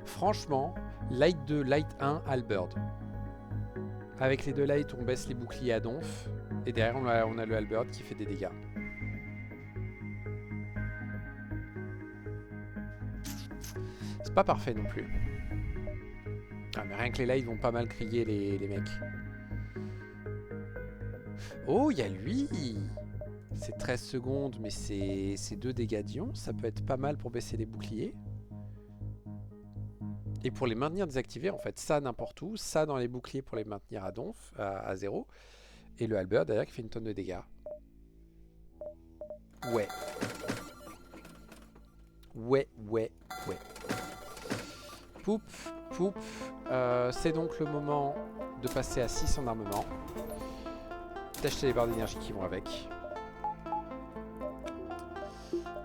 Franchement, light 2, light 1, Halberd. Avec les 2 lights, on baisse les boucliers à donf. Et derrière, on a le Halberd qui fait des dégâts. C'est pas parfait non plus. Ah, mais rien que les lights vont pas mal crier les mecs. Oh, il y a lui! C'est 13 secondes, mais c'est 2 dégâts d'ion. Ça peut être pas mal pour baisser les boucliers. Et pour les maintenir désactivés, en fait, ça n'importe où, ça dans les boucliers pour les maintenir à donf, à 0. Et le Halberd derrière qui fait une tonne de dégâts. Ouais. Ouais. Poup. C'est donc le moment de passer à 6 en armement. D'acheter les barres d'énergie qui vont avec.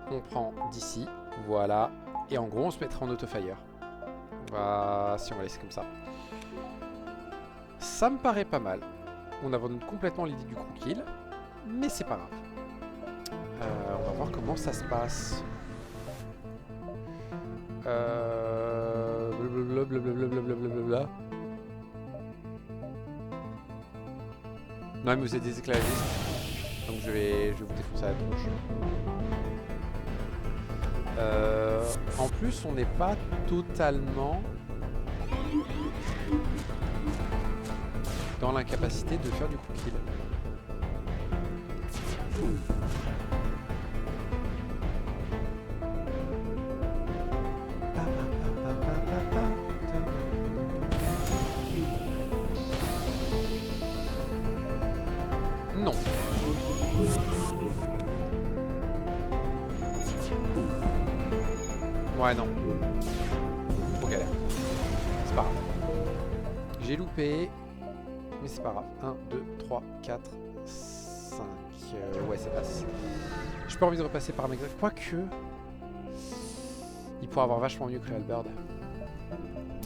On prend d'ici, voilà. Et en gros, on se mettra en auto-fire. Si on va laisser comme ça. Ça me paraît pas mal. On abandonne complètement l'idée du crew kill, mais c'est pas grave. On va voir comment ça se passe. Blablabla. Non, mais vous êtes des éclairistes, donc je vais vous défoncer à la tronche. En plus, on n'est pas totalement dans l'incapacité de faire du coup kill. Non. Ouais, non. Trop galère. C'est pas grave. J'ai loupé. Mais c'est pas grave. 1, 2, 3, 4, 5. Ouais, ça passe. J'ai pas envie de repasser par mes... Quoique... Il pourrait avoir vachement mieux que le Halberd.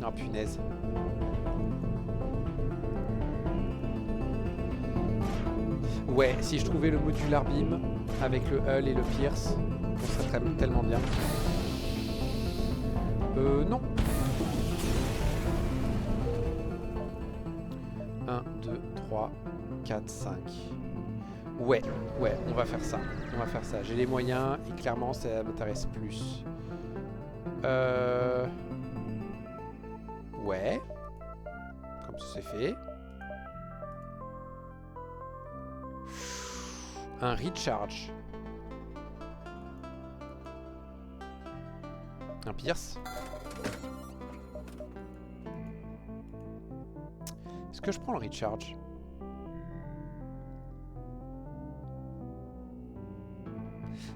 Ah, punaise. Ouais, si je trouvais le modular beam avec le hull et le pierce, on serait tellement bien. Non. 1, 2, 3, 4, 5. Ouais, on va faire ça. J'ai les moyens et clairement ça m'intéresse plus. Ouais. Comme ça c'est fait. Un recharge. Un pierce. Est-ce que je prends le recharge?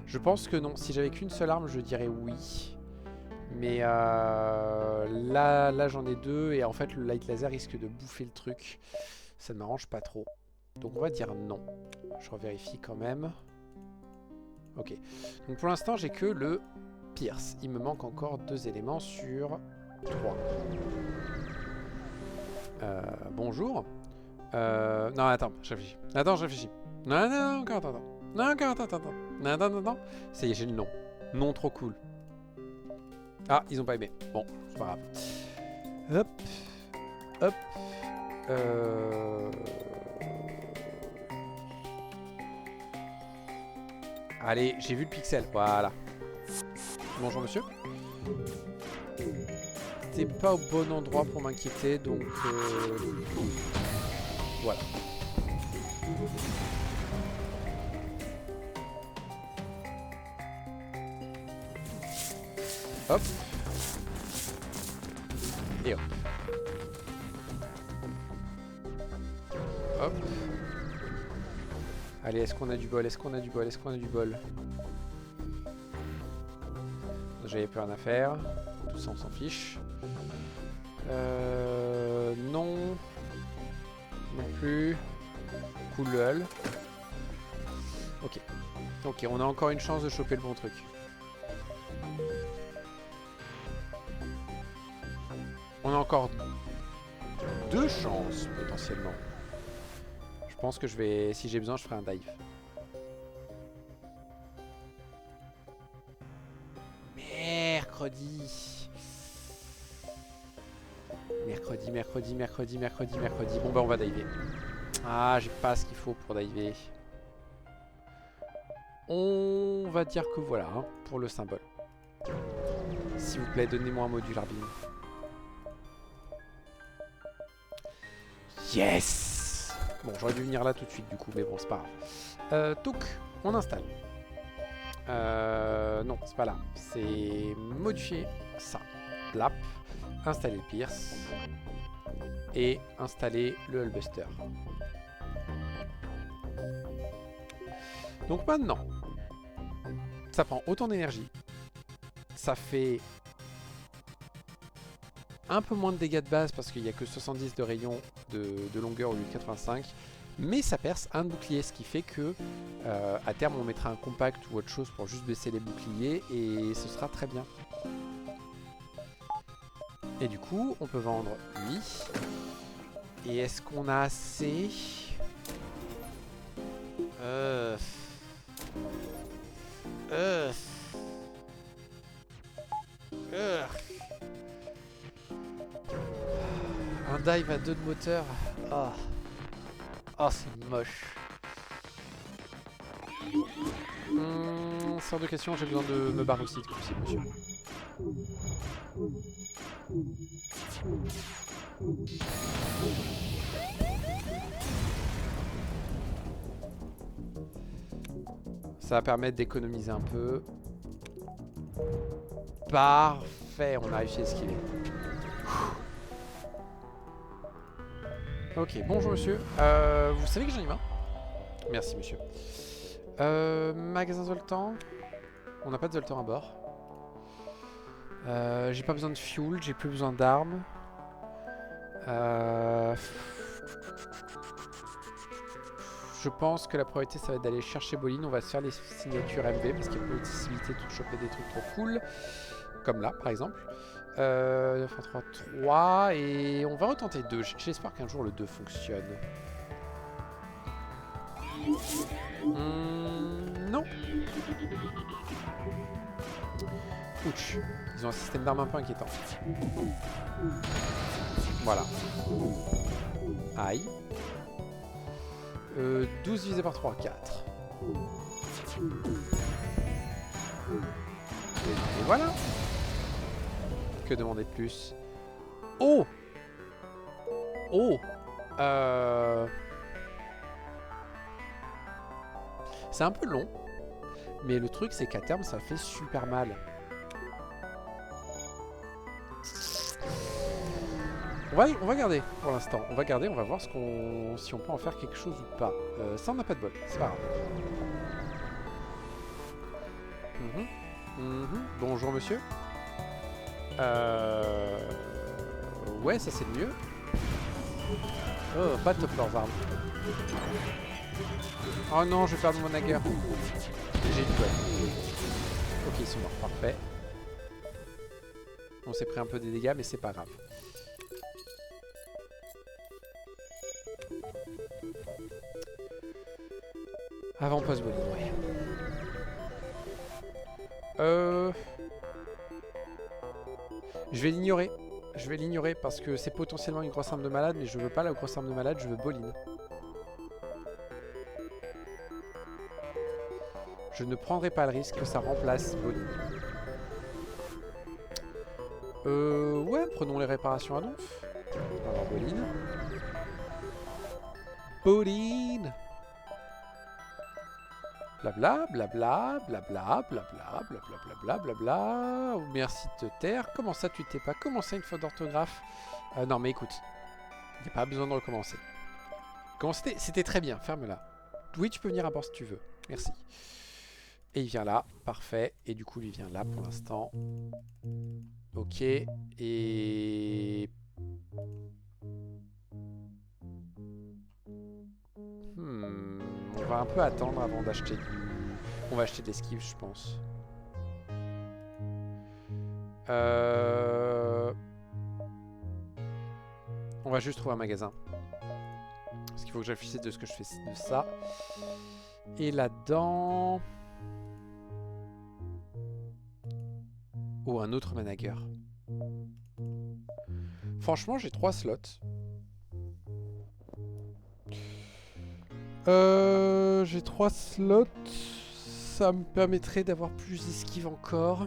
Je pense que non. Si j'avais qu'une seule arme, je dirais oui. Mais là j'en ai deux. Et en fait, le light laser risque de bouffer le truc. Ça ne m'arrange pas trop. Donc on va dire non. Je revérifie quand même. Ok. Donc pour l'instant, j'ai que le pierce. Il me manque encore 2 éléments sur 3. Bonjour. Non, attends, je réfléchis. Attends, je réfléchis. Non, non, encore, attends. Non, encore, attends. Non, non, non, non. Ça y est, j'ai le nom. Non, trop cool. Ah, ils ont pas aimé. Bon, c'est pas grave. Hop. Hop. Allez, j'ai vu le pixel. Voilà. Bonjour, monsieur. T'es pas au bon endroit pour m'inquiéter, donc... voilà. Hop. Et hop. Hop. Allez, est-ce qu'on a du bol? Est-ce qu'on a du bol? Est-ce qu'on a du bol? J'avais plus rien à faire. Tout ça, on s'en fiche. Non. Non plus. Cool lol. Ok. Ok, on a encore une chance de choper le bon truc. On a encore 2 chances, potentiellement. Je pense que je vais... Si j'ai besoin, je ferai un dive. Mercredi. Mercredi. Bon, bah, on va diver. Ah, j'ai pas ce qu'il faut pour diver. On va dire que voilà, hein, pour le symbole. S'il vous plaît, donnez-moi un module Arbin. Yes! Bon, j'aurais dû venir là tout de suite du coup, mais bon, c'est pas grave. Touk, on installe. Non, c'est pas là. C'est modifier ça. L'app, installer le Pierce et installer le Hullbuster. Donc maintenant, ça prend autant d'énergie. Ça fait un peu moins de dégâts de base parce qu'il n'y a que 70 de rayon de longueur au lieu de 85. Mais ça perce un bouclier, ce qui fait que à terme on mettra un compact ou autre chose pour juste baisser les boucliers et ce sera très bien. Et du coup on peut vendre lui. Et est-ce qu'on a assez? Un dive à 2 de moteur. Oh. Oh, c'est moche. Sans de question, j'ai besoin de me barrer aussi de possible, monsieur. Ça va permettre d'économiser un peu. Parfait, on a réussi à esquiver. Ok, bonjour monsieur. Vous savez que j'en ai marre. Merci monsieur. Magasin Zoltan. On n'a pas de Zoltan à bord. J'ai pas besoin de fuel, j'ai plus besoin d'armes. Je pense que la priorité ça va être d'aller chercher Boline. On va se faire les signatures MV parce qu'il y a possibilité de choper des trucs trop cool. Comme là par exemple. 9, 3, 3 et on va retenter 2. J'espère qu'un jour le 2 fonctionne. Non. Ouch. Ils ont un système d'armes un peu inquiétant. Voilà. Aïe. 12 divisé par 3, 4. Et voilà. Que demander de plus? Oh! Oh! C'est un peu long, mais le truc c'est qu'à terme ça fait super mal. On va garder pour l'instant. On va garder, on va voir si on peut en faire quelque chose ou pas. Ça on n'a pas de bol, c'est pas grave. Bonjour monsieur. Ouais, ça c'est le mieux. Oh, pas top leurs armes. Oh non, je vais perdre mon Nager. J'ai eu peur. Ok, ils sont morts, parfait. On s'est pris un peu des dégâts, mais c'est pas grave. Avant-poste Bolide, ouais. Je vais l'ignorer. Je vais l'ignorer parce que c'est potentiellement une grosse arme de malade, mais je veux pas la grosse arme de malade, je veux Bolide. Je ne prendrai pas le risque que ça remplace Bolide. Ouais, prenons les réparations à donf. On va avoir Bolide. Bolide. Blabla, blabla, blabla, blabla, blabla, blabla, blabla. Merci de te taire. Comment ça tu t'es pas? Comment ça une faute d'orthographe? Non mais écoute, il n'y a pas besoin de recommencer. C'était très bien, ferme-la. Oui, tu peux venir à bord si tu veux. Merci. Et il vient là, parfait. Et du coup, il vient là pour l'instant. Ok. Et... on va un peu attendre avant d'acheter du... On va acheter de l'esquive, je pense. On va juste trouver un magasin. Parce qu'il faut que je réfléchisse de ce que je fais de ça. Et là-dedans... Oh, un autre manager. Franchement, j'ai 3 slots. J'ai 3 slots. Ça me permettrait d'avoir plus d'esquive encore.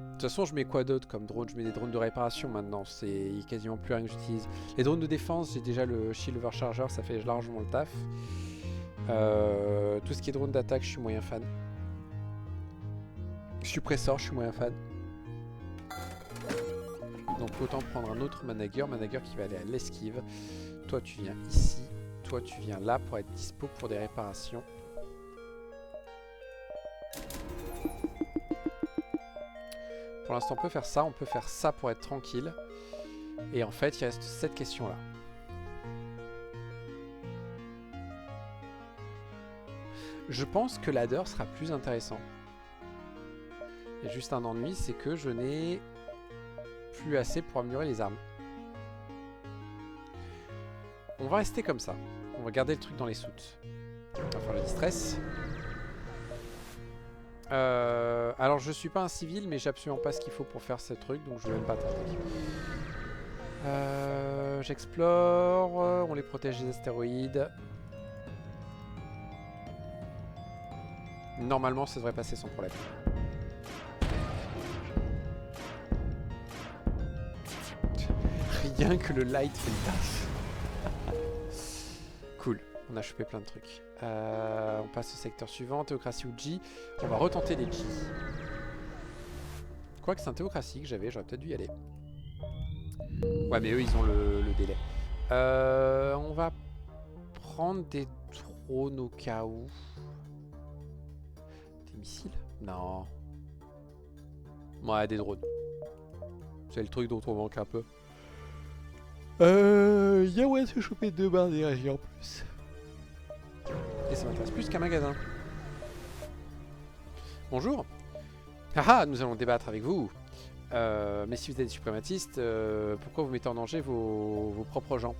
De toute façon, je mets quoi d'autre comme drone? Je mets des drones de réparation maintenant. C'est quasiment plus rien que j'utilise. Les drones de défense, j'ai déjà le Shield Overcharger, ça fait largement le taf. Tout ce qui est drone d'attaque, je suis moyen fan. Suppresseur, je suis moyen fan. Donc autant prendre un autre manager qui va aller à l'esquive. Toi, tu viens ici. Toi, tu viens là pour être dispo pour des réparations. Pour l'instant, on peut faire ça pour être tranquille. Et en fait, il reste cette question-là. Je pense que ladder sera plus intéressant. Il y a juste un ennui, c'est que je n'ai plus assez pour améliorer les armes. On va rester comme ça. On va garder le truc dans les soutes. On va faire le distress. Alors je suis pas un civil, mais j'ai absolument pas ce qu'il faut pour faire ce truc, donc je vais même pas tenter. J'explore, on les protège des astéroïdes. Normalement ça devrait passer sans problème. Rien que le light fait le taf. Cool, on a chopé plein de trucs. On passe au secteur suivant, théocratie ou G. On va retenter les G. Quoique c'est un théocratie que j'aurais peut-être dû y aller. Ouais, mais eux ils ont le délai. On va prendre des drones au cas où. Des missiles? Non. Ouais, des drones. C'est le truc dont on manque un peu. Y'a ouais, se choper 2 barres d'énergie en plus. Et ça m'intéresse plus qu'un magasin. Bonjour. Haha, nous allons débattre avec vous. Mais si vous êtes des suprématistes, pourquoi vous mettez en danger vos propres gens?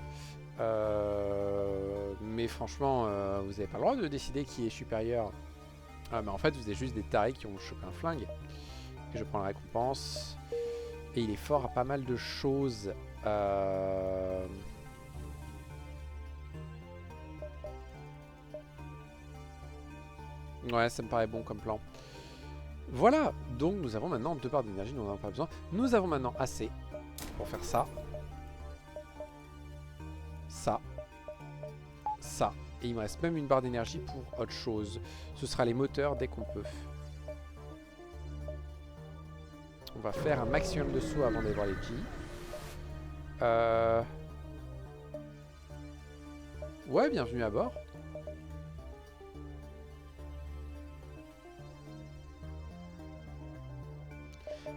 Mais franchement, vous n'avez pas le droit de décider qui est supérieur. Mais en fait, vous êtes juste des tarés qui ont chopé un flingue. Et je prends la récompense. Et il est fort à pas mal de choses. Ouais, ça me paraît bon comme plan. Voilà, donc nous avons maintenant 2 barres d'énergie, nous n'en avons pas besoin. Nous avons maintenant assez pour faire ça. Ça. Ça. Et il me reste même une barre d'énergie pour autre chose. Ce sera les moteurs dès qu'on peut. On va faire un maximum de sauts avant d'aller voir les filles. Ouais, bienvenue à bord.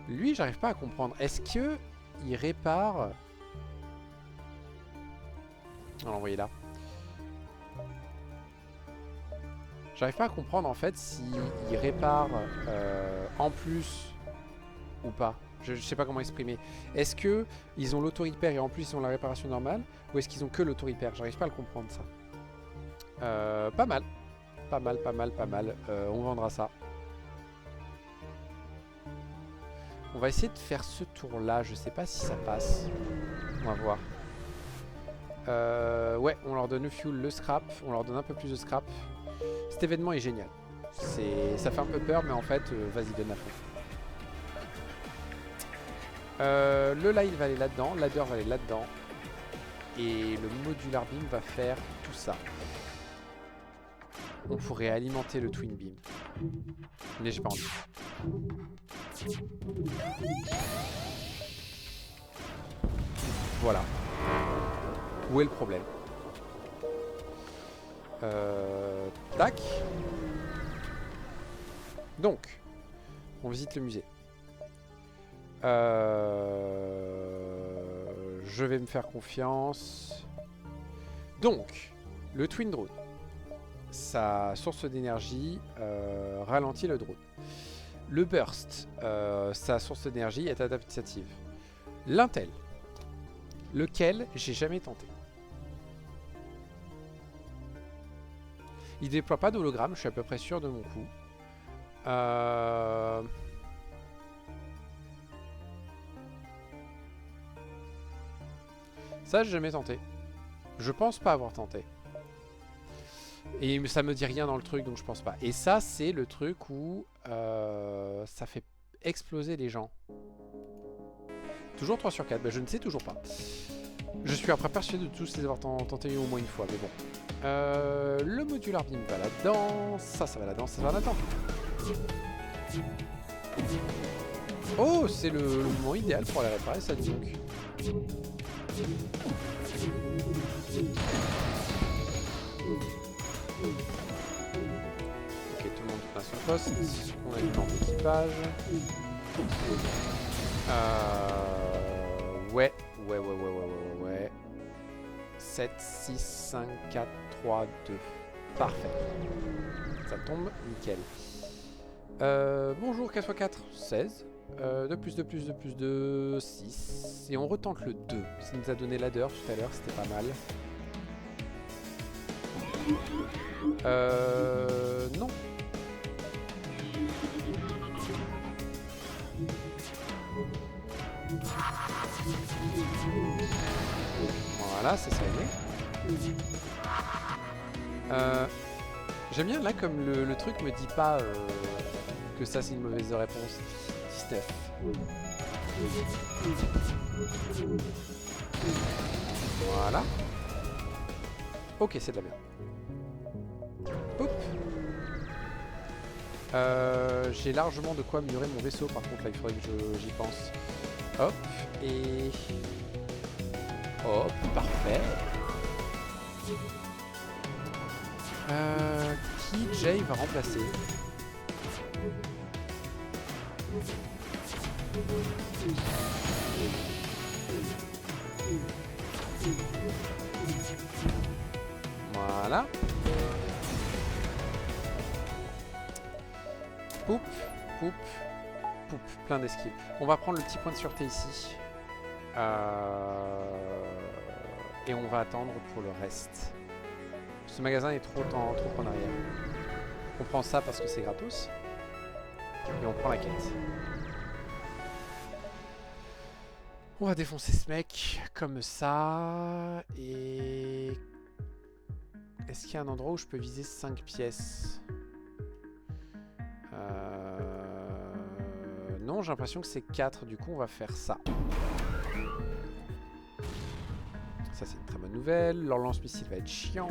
Lui, j'arrive pas à comprendre. Est-ce que il répare... On va l'envoyer là. J'arrive pas à comprendre en fait s'il répare en plus ou pas. Je sais pas comment exprimer. Est-ce que ils ont l'auto-repair et en plus ils ont la réparation normale, ou est-ce qu'ils ont que l'auto-repair? J'arrive pas à le comprendre ça. Pas mal. Pas mal, pas mal, pas mal. On vendra ça. On va essayer de faire ce tour-là. Je sais pas si ça passe. On va voir. Ouais, on leur donne le fuel, le scrap. On leur donne un peu plus de scrap. Cet événement est génial. Ça fait un peu peur, mais en fait, vas-y, donne à fond. Le light va aller là-dedans, ladder va aller là-dedans. Et le modular beam va faire tout ça. On pourrait alimenter le twin beam. Mais j'ai pas envie. Voilà. Où est le problème? Tac. Donc, on visite le musée. Je vais me faire confiance. Donc, le Twin Drone. Sa source d'énergie ralentit le drone. Le Burst, sa source d'énergie est adaptative. L'Intel, lequel j'ai jamais tenté. Il déploie pas d'hologramme, je suis à peu près sûr de mon coup. Ça, j'ai jamais tenté. Je pense pas avoir tenté. Et ça me dit rien dans le truc, donc je pense pas. Et ça, c'est le truc où ça fait exploser les gens. Toujours 3 sur 4, bah, je ne sais toujours pas. Je suis après persuadé de tous les avoir tenté au moins une fois, mais bon. Le modular beam va là-dedans. Ça va là-dedans, ça va là-dedans. Oh, c'est le moment idéal pour aller réparer ça, dis donc. Ok, tout le monde à son poste. On a une lampe d'équipage. Ouais. 7, 6, 5, 4, 3, 2. Parfait. Ça tombe, nickel. Bonjour, 4x4, 16. 2 plus 2 plus 2 plus 2, 6. Et on retente le 2. Ça nous a donné ladder tout à l'heure, c'était pas mal. Non. Voilà, c'est ça. J'aime bien là comme le truc me dit pas que ça c'est une mauvaise réponse. Steph. Voilà. Ok, c'est de la merde. Hop. J'ai largement de quoi améliorer mon vaisseau par contre là il faudrait que j'y pense. Hop. Et... hop, parfait. Qui Jay va remplacer? Voilà. Poup, poup, poup, plein d'esquives. On va prendre le petit point de sûreté ici. Et on va attendre pour le reste. Ce magasin est trop en arrière. On prend ça parce que c'est gratos. Et on prend la quête. On va défoncer ce mec comme ça. Et... est-ce qu'il y a un endroit où je peux viser 5 pièces? Non, j'ai l'impression que c'est 4. Du coup, on va faire ça. Ça, c'est une très bonne nouvelle. Leur lance-missile va être chiant.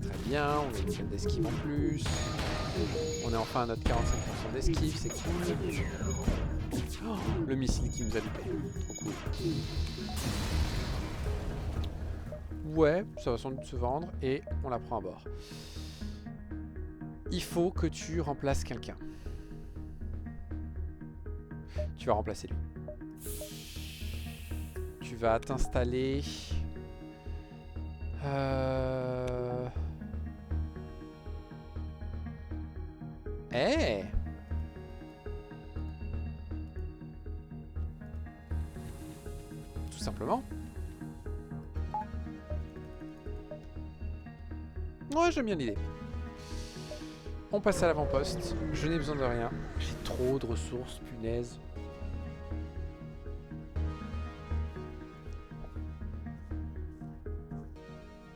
Très bien, on a une canne d'esquive en plus. On est enfin à notre 45% d'esquive, c'est cool. Oh, le missile qui nous a loupé. Trop cool. Ouais, ça va sans doute se vendre et on la prend à bord. Il faut que tu remplaces quelqu'un. Tu vas remplacer lui. Tu vas t'installer... Eh, tout simplement. Ouais, j'aime bien l'idée. On passe à l'avant-poste. Je n'ai besoin de rien. J'ai trop de ressources, punaise.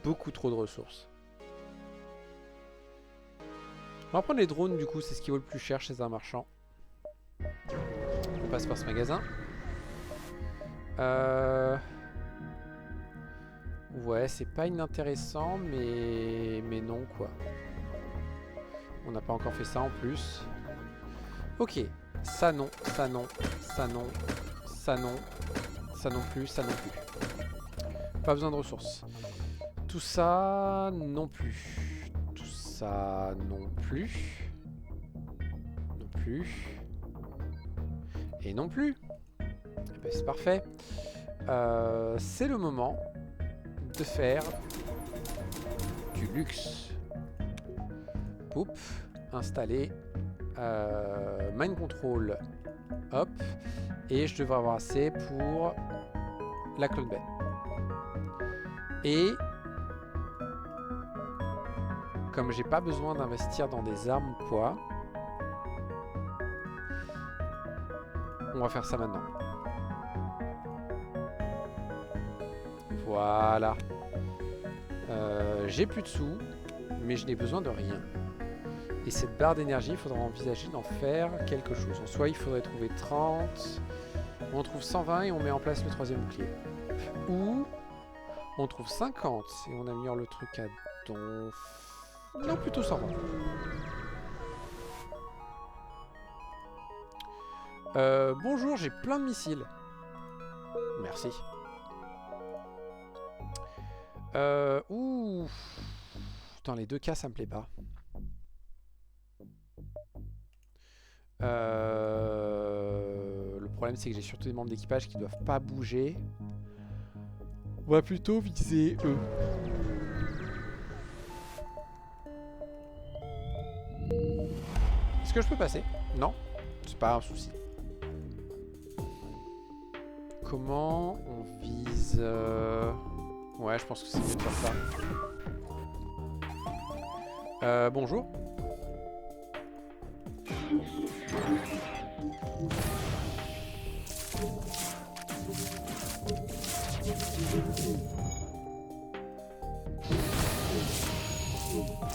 Beaucoup trop de ressources. On va prendre les drones du coup, c'est ce qui vaut le plus cher chez un marchand. On passe par ce magasin. Ouais, c'est pas inintéressant, mais non quoi. On n'a pas encore fait ça en plus. Ok, ça non, ça non, ça non, ça non, ça non plus, ça non plus. Pas besoin de ressources. Tout ça non plus. Tout ça non plus. Non plus. Et non plus. Eh ben, c'est parfait. C'est le moment de faire du luxe. Poup, installer mind control. Hop. Et je devrais avoir assez pour la clone bay. Et comme j'ai pas besoin d'investir dans des armes ou quoi, on va faire ça maintenant. Voilà. J'ai plus de sous, mais je n'ai besoin de rien. Et cette barre d'énergie, il faudra envisager d'en faire quelque chose. En soit, il faudrait trouver 30, on trouve 120 et on met en place le troisième bouclier. Ou on trouve 50 et on améliore le truc à donf. Non, plutôt 120. Bonjour, j'ai plein de missiles. Merci. Ouh. Dans les deux cas, ça me plaît pas. Le problème, c'est que j'ai surtout des membres d'équipage qui doivent pas bouger. On va plutôt viser eux. Est-ce que je peux passer? Non, c'est pas un souci. Comment on vise Ouais, je pense que c'est mieux de faire ça. Bonjour.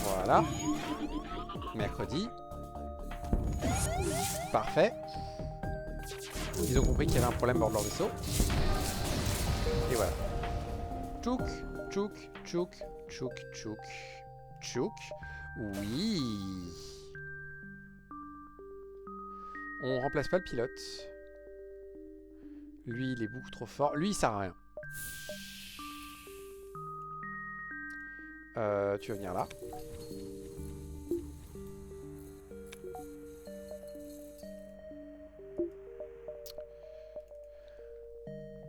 Voilà. Mercredi. Parfait. Ils ont compris qu'il y avait un problème bord de leur vaisseau. Et voilà. Tchouk, tchouk, tchouk, tchouk, tchouk, tchouk. Oui. On remplace pas le pilote. Lui, il est beaucoup trop fort. Lui, il sert à rien. Tu vas venir là.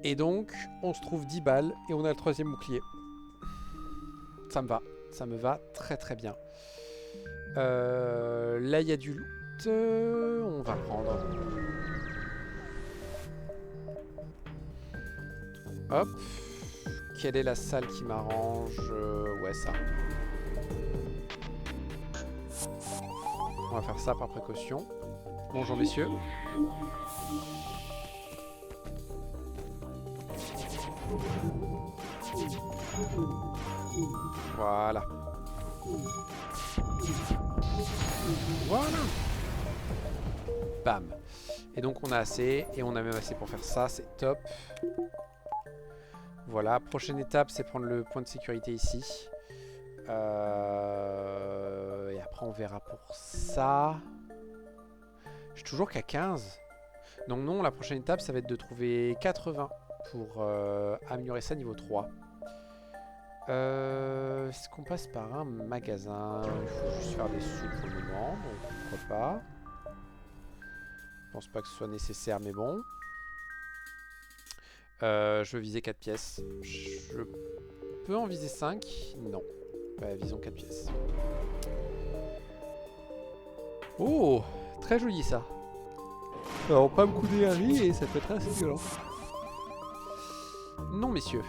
Et donc, on se trouve 10 balles et on a le troisième bouclier. Ça me va. Ça me va très très bien. Là, il y a du loot. On va prendre. Hop. Quelle est la salle qui m'arrange? Ouais, ça. On va faire ça par précaution. Bonjour, messieurs. Voilà. Voilà. Bam. Et donc on a assez, et on a même assez pour faire ça, c'est top. Voilà, prochaine étape, c'est prendre le point de sécurité ici. Et après on verra pour ça. Je suis toujours qu'à 15. Donc non, la prochaine étape, ça va être de trouver 80 pour améliorer ça niveau 3. Est-ce qu'on passe par un magasin? Il faut juste faire des sous pour le moment, donc pourquoi pas. Je pense pas que ce soit nécessaire, mais bon. Je veux viser 4 pièces. Je peux en viser 5? Non. Bah, visons 4 pièces. Oh, très joli ça. Alors, pas me couder un riz et ça peut être assez violent. Non, messieurs.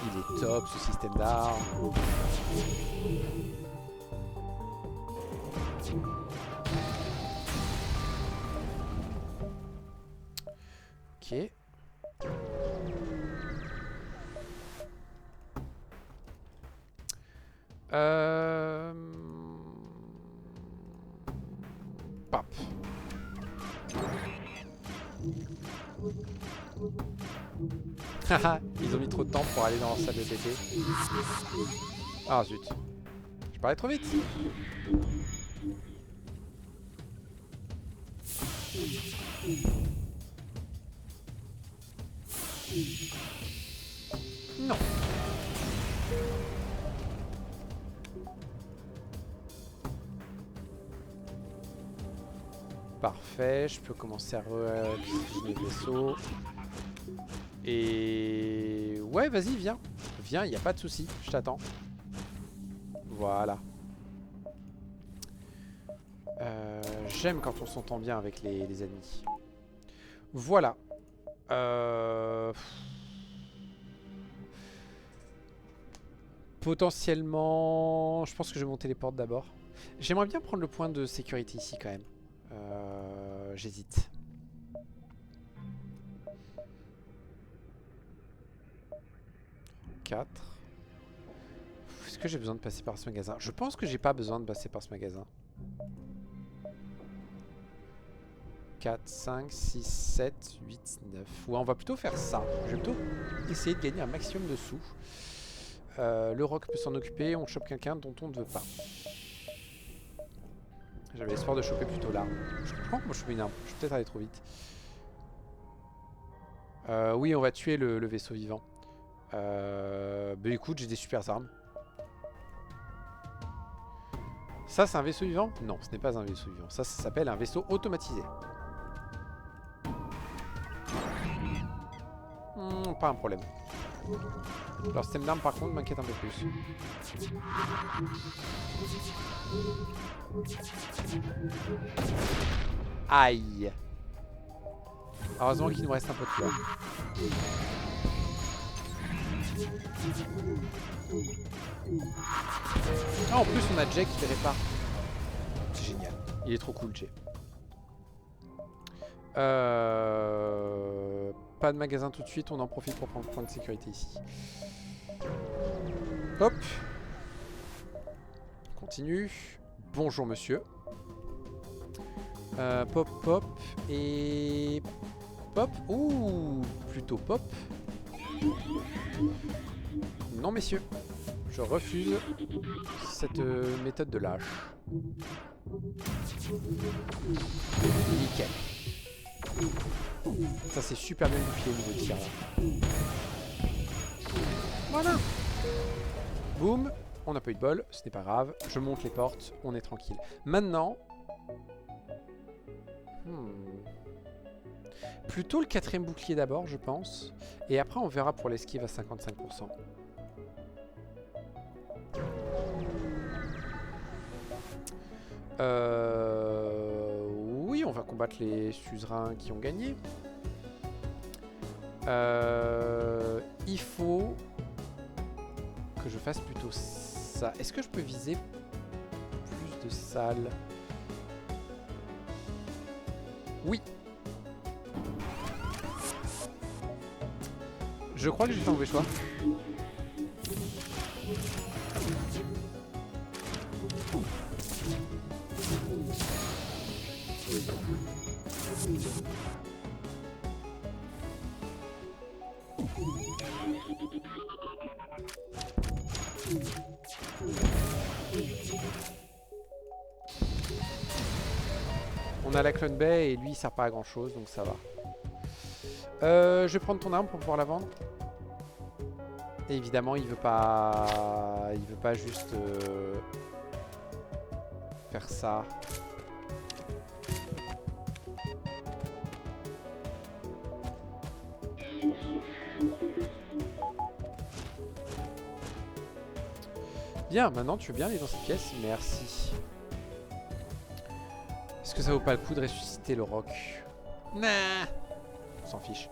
Il est top ce système d'armes. Ok. Pop. Haha, ils ont mis trop de temps pour aller dans leur salle de TP. Ah zut. Je parlais trop vite. Non. Parfait, je peux commencer à mes vaisseaux. Et... ouais, vas-y, viens. Viens, il n'y a pas de souci, je t'attends. Voilà. J'aime quand on s'entend bien avec les ennemis. Voilà. Potentiellement... je pense que je vais monter les portes d'abord. J'aimerais bien prendre le point de sécurité ici quand même. J'hésite. Est-ce que j'ai besoin de passer par ce magasin? Je pense que j'ai pas besoin de passer par ce magasin. 4, 5, 6, 7, 8, 9. Ouais, on va plutôt faire ça. Je vais plutôt essayer de gagner un maximum de sous. Le roc peut s'en occuper. On chope quelqu'un dont on ne veut pas. J'avais l'espoir de choper plutôt l'arme. Je comprends comment choper une arme. Je vais peut-être aller trop vite. Oui, on va tuer le vaisseau vivant. Bah écoute, j'ai des super armes. Ça, c'est un vaisseau vivant? Non, ce n'est pas un vaisseau vivant. Ça s'appelle un vaisseau automatisé. Pas un problème. Leur système d'armes, par contre, m'inquiète un peu plus. Aïe. Heureusement qu'il nous reste un peu de fleurs. Ah, en plus, on a Jay qui fait répare. C'est génial. Il est trop cool, Jay. Pas de magasin tout de suite. On en profite pour prendre le point de sécurité ici. Hop. On continue. Bonjour, monsieur. Pop, pop. Et... pop. Ouh, plutôt pop. Non, messieurs. Je refuse cette méthode de lâche. Nickel. Ça c'est super bien bouclé au niveau de tir là. Voilà. Boum. On n'a pas eu de bol, ce n'est pas grave. Je monte les portes, on est tranquille. Maintenant... plutôt le 4e bouclier d'abord, je pense. Et après on verra pour l'esquive à 55%. Oui, on va combattre les suzerains qui ont gagné. Il faut que je fasse plutôt ça. Est-ce que je peux viser plus de salles? Oui. Je crois que j'ai fait un mauvais choix. On a la Clone Bay et lui il sert pas à grand chose donc ça va. Je vais prendre ton arme pour pouvoir la vendre. Et évidemment il veut pas juste faire ça. Bien, maintenant tu veux bien aller dans cette pièce? Merci. Est-ce que ça vaut pas le coup de ressusciter le roc? Nah, on s'en fiche.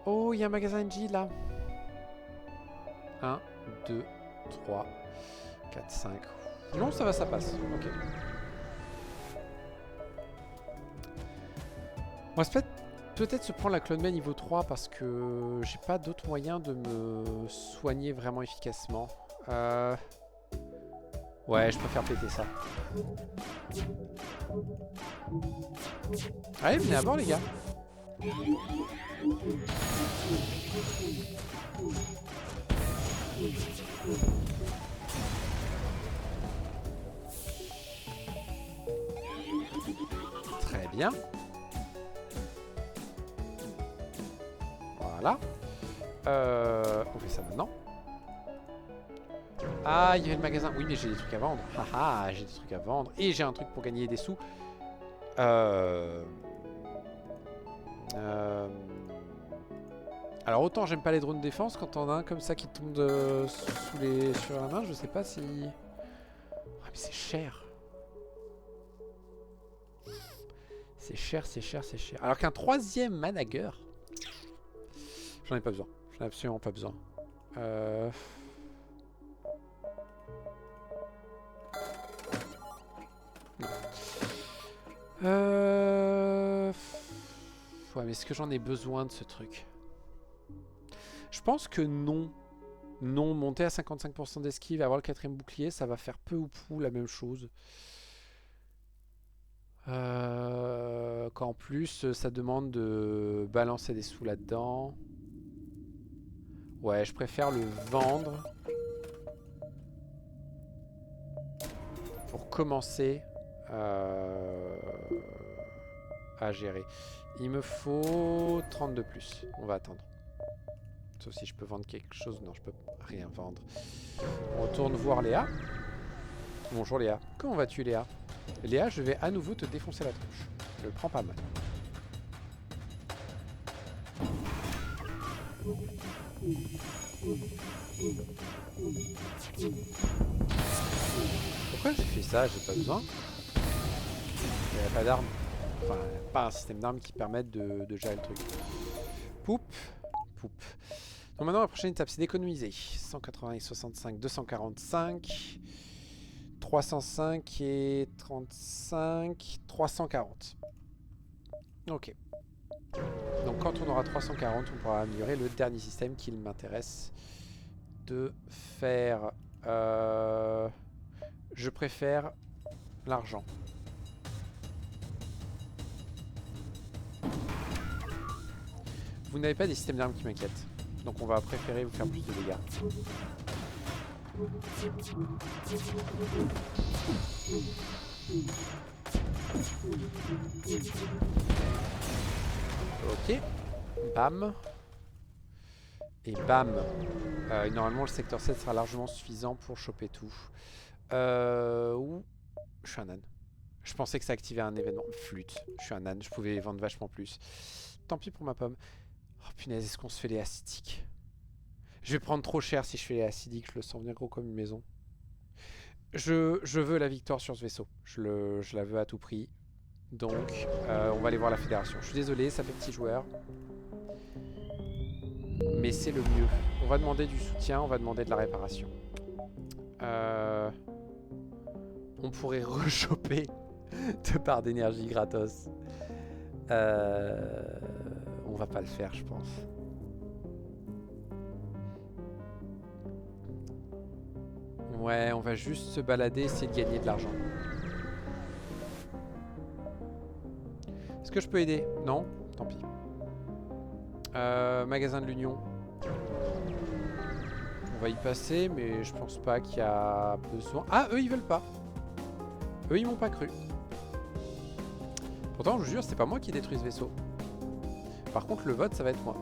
Oh, il y a un magasin NG là. 1, 2, 3, 4, 5. Non, ça va, ça passe. Ok. On va peut-être se prendre la Clone Bay niveau 3 parce que j'ai pas d'autre moyen de me soigner vraiment efficacement. Ouais, je préfère péter ça. Allez, venez à bord les gars. Très bien. Voilà. On fait ça maintenant. Ah, il y avait le magasin. Oui, mais j'ai des trucs à vendre. Haha, j'ai des trucs à vendre. Et j'ai un truc pour gagner des sous. Alors autant j'aime pas les drones de défense, quand on a un comme ça qui tombe sur la main, je sais pas si... Ah mais c'est cher. C'est cher, c'est cher, c'est cher. Alors qu'un troisième Manager, j'en ai pas besoin. J'en ai absolument pas besoin. Ouais, mais est-ce que j'en ai besoin de ce truc? Je pense que non. Non, monter à 55% d'esquive et avoir le 4ème bouclier, ça va faire peu ou prou la même chose. Qu'en plus, ça demande de balancer des sous là-dedans. Ouais, je préfère le vendre pour commencer à gérer. Il me faut 30 de plus. On va attendre. Sauf si je peux vendre quelque chose. Non, je peux rien vendre. On retourne voir Léa. Bonjour Léa. Comment vas-tu Léa? Léa, je vais à nouveau te défoncer la tronche. Je le prends pas mal. Pourquoi j'ai fait ça? J'ai pas besoin. Il n'y a pas d'armes. Enfin, pas un système d'armes qui permette de gérer le truc. Poup. Poup. Donc maintenant la prochaine étape c'est d'économiser. 180 et 65, 245, 305 et 35, 340. Ok. Donc quand on aura 340, on pourra améliorer le dernier système qu'il m'intéresse de faire. Je préfère l'argent. Vous n'avez pas des systèmes d'armes qui m'inquiètent. Donc on va préférer vous faire plus de dégâts. Ok. Bam. Et bam. Normalement le secteur 7 sera largement suffisant pour choper tout. Ouh. Je suis un âne. Je pensais que ça activait un événement. Flûte. Je suis un âne. Je pouvais vendre vachement plus. Tant pis pour ma pomme. Oh punaise, est-ce qu'on se fait les acidiques? Je vais prendre trop cher si je fais les acidiques. Je le sens venir gros comme une maison. Je veux la victoire sur ce vaisseau. Je la veux à tout prix. Donc, on va aller voir la fédération. Je suis désolé, ça fait petit joueur. Mais c'est le mieux. On va demander du soutien, on va demander de la réparation. On pourrait rechoper 2 barres d'énergie gratos. On va pas le faire, je pense. Ouais, on va juste se balader, essayer de gagner de l'argent. Est-ce que je peux aider? Non? Tant pis. Magasin de l'Union. On va y passer, mais je pense pas qu'il y a besoin... Ah, eux, ils veulent pas. Eux, ils m'ont pas cru. Pourtant, je vous jure, c'est pas moi qui détruis ce vaisseau. Par contre, le vote, ça va être moi.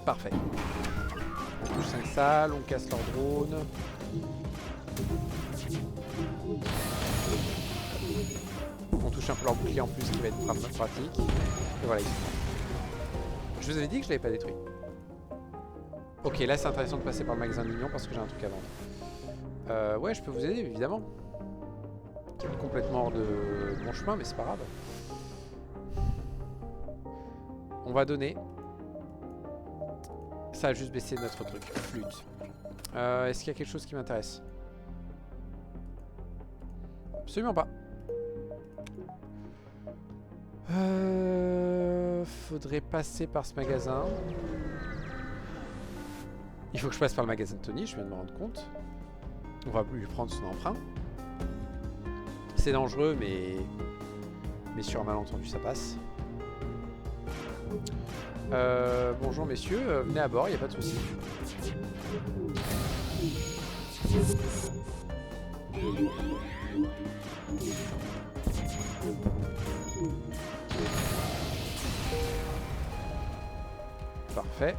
Parfait. On touche 5 salles, on casse leur drone. On touche un peu leur bouclier en plus qui va être pratique. Et voilà. Je vous avais dit que je l'avais pas détruit. Ok, là c'est intéressant de passer par le magasin de l'Union parce que j'ai un truc à vendre. Ouais, je peux vous aider évidemment. Complètement hors de mon chemin, mais c'est pas grave. On va donner. Ça a juste baissé notre truc. Flûte. Est-ce qu'il y a quelque chose qui m'intéresse? Absolument pas. Faudrait passer par ce magasin. Il faut que je passe par le magasin de Tony, je viens de me rendre compte. On va lui prendre son emprunt. C'est dangereux, mais sur un malentendu, ça passe. Bonjour messieurs, venez à bord, il n'y a pas de souci. Parfait.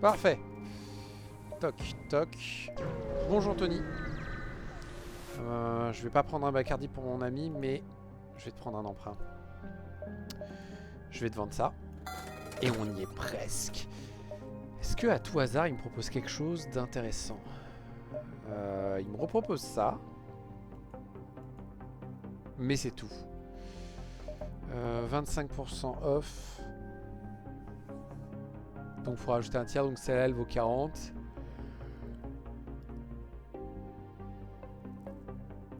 Parfait. Toc, toc. Bonjour Tony. Je vais pas prendre un Bacardi pour mon ami, mais je vais te prendre un emprunt. Je vais te vendre ça. Et on y est presque. Est-ce que à tout hasard, il me propose quelque chose d'intéressant? Il me repropose ça. Mais c'est tout. 25% off. Donc il faut rajouter un tiers, donc celle-là elle vaut 40.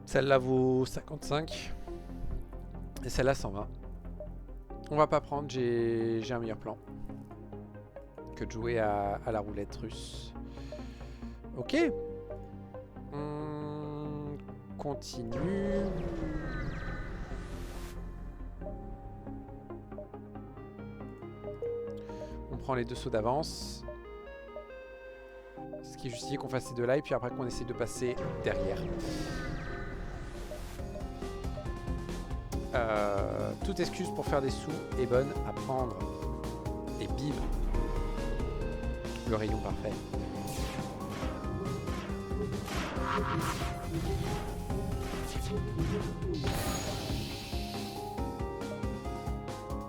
Celle-là vaut 55. Et celle-là 120. On va pas prendre, j'ai un meilleur plan que de jouer à la roulette russe. Ok. On continue. On prend les 2 sauts d'avance. Ce qui justifie qu'on fasse ces 2 là et puis après qu'on essaie de passer derrière. Toute excuse pour faire des sous est bonne à prendre. Et bim. Le rayon parfait.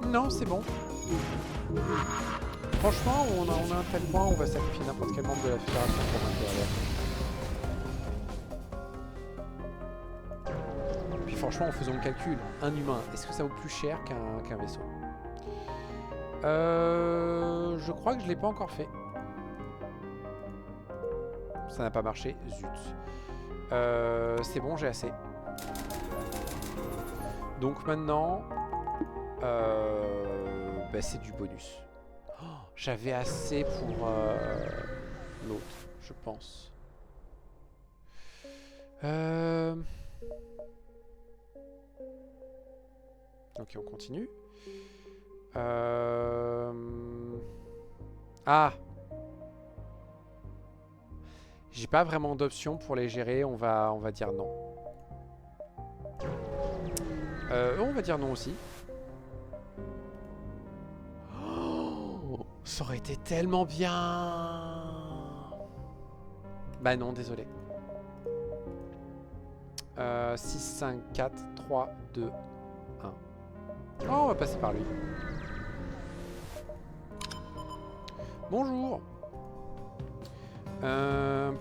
Non, c'est bon. Franchement, on a un tel point, on va sacrifier n'importe quel membre de la fédération pour maintenir. Puis franchement, en faisant le calcul, un humain, est-ce que ça vaut plus cher qu'un vaisseau? Je crois que je l'ai pas encore fait. Ça n'a pas marché, zut. C'est bon, j'ai assez. Donc maintenant, bah, c'est du bonus. Oh, j'avais assez pour l'autre, je pense. Ok, on continue. Ah! J'ai pas vraiment d'option pour les gérer, on va dire non. On va dire non aussi. Oh, ça aurait été tellement bien. Bah non, désolé. 6, 5, 4, 3, 2, 1. Oh, on va passer par lui. Bonjour.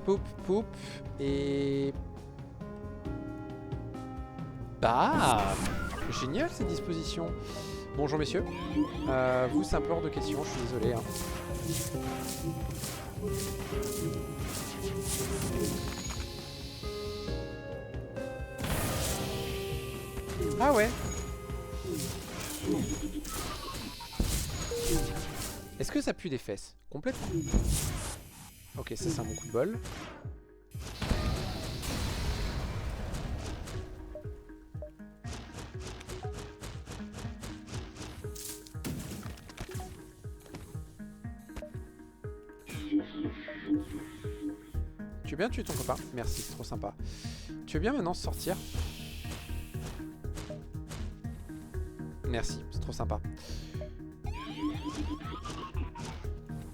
Poup, poup. Et... Bah, génial ces dispositions. Bonjour messieurs. Vous, simple hors de question, je suis désolé. Hein. Ah ouais. Est-ce que ça pue des fesses? Complètement. Ok, ça c'est un bon coup de bol. Tu veux bien tuer ton copain? Merci, c'est trop sympa. Tu veux bien maintenant sortir? Merci, c'est trop sympa.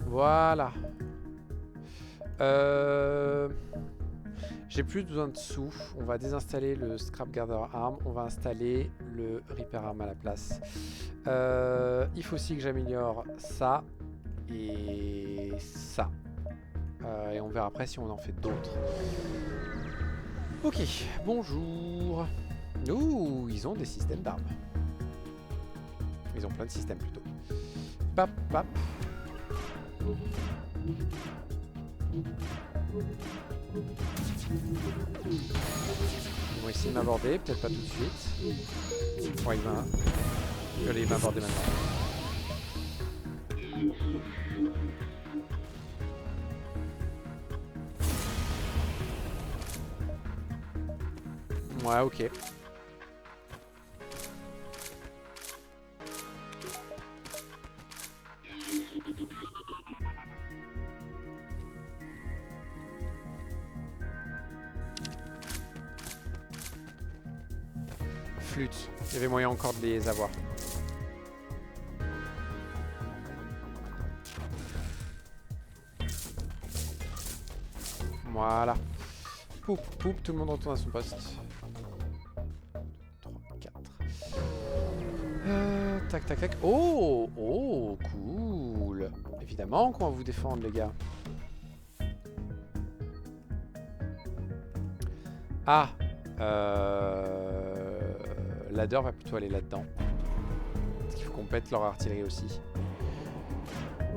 Voilà. J'ai plus besoin de sous. On va désinstaller le Scrap Gather Arm. On va installer le Repair Arm à la place. Il faut aussi que j'améliore ça et ça. Et on verra après si on en fait d'autres. Ok, bonjour. Ouh, ils ont des systèmes d'armes. Ils ont plein de systèmes plutôt. Pap, pap. Ils vont essayer de m'aborder, peut-être pas tout de suite. Ouais, il va m'aborder maintenant. Ouais, ok. Flûte. Il y avait moyen encore de les avoir. Voilà. Poup, poup, tout le monde retourne à son poste. 3, 4. Tac, tac, tac. Oh, oh, cool. Évidemment qu'on va vous défendre, les gars. Ah. Ladder va plutôt aller là-dedans. Parce qu'il faut qu'on pète leur artillerie aussi.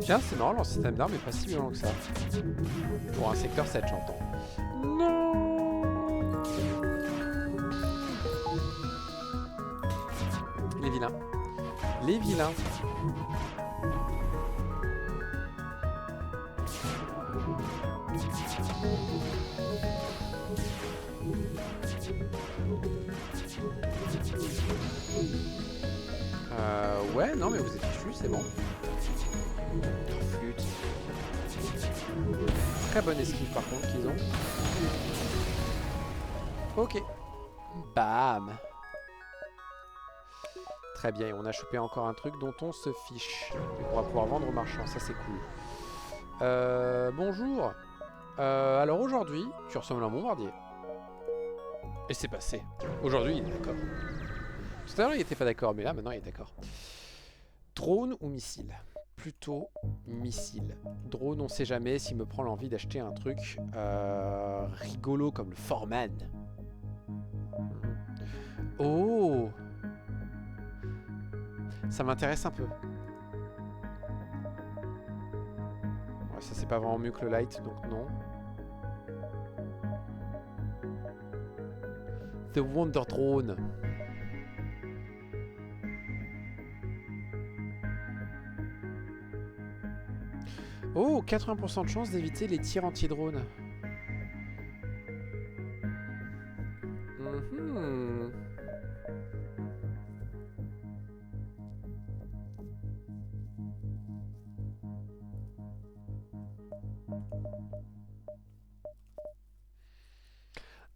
Tiens, c'est marrant, leur système d'armes est pas si violent que ça. Pour un secteur 7, j'entends. Non. Les vilains. Les vilains. Ouais, non, mais vous êtes fichus, c'est bon. Oh, flûte. Très bonne esquive par contre qu'ils ont. Ok. Bam. Très bien, et on a chopé encore un truc dont on se fiche. On va pouvoir vendre aux marchands, ça c'est cool. Bonjour. Alors aujourd'hui, tu ressembles à un bombardier. Et c'est passé. Aujourd'hui, il est d'accord. Tout à l'heure, il était pas d'accord, mais là, maintenant, il est d'accord. Drone ou missile? Plutôt missile. Drone, on sait jamais s'il me prend l'envie d'acheter un truc rigolo comme le Foreman. Oh! Ça m'intéresse un peu. Ouais, ça, c'est pas vraiment mieux que le Light, donc non. The Wonder Drone. Oh, 80% de chance d'éviter les tirs anti-drone.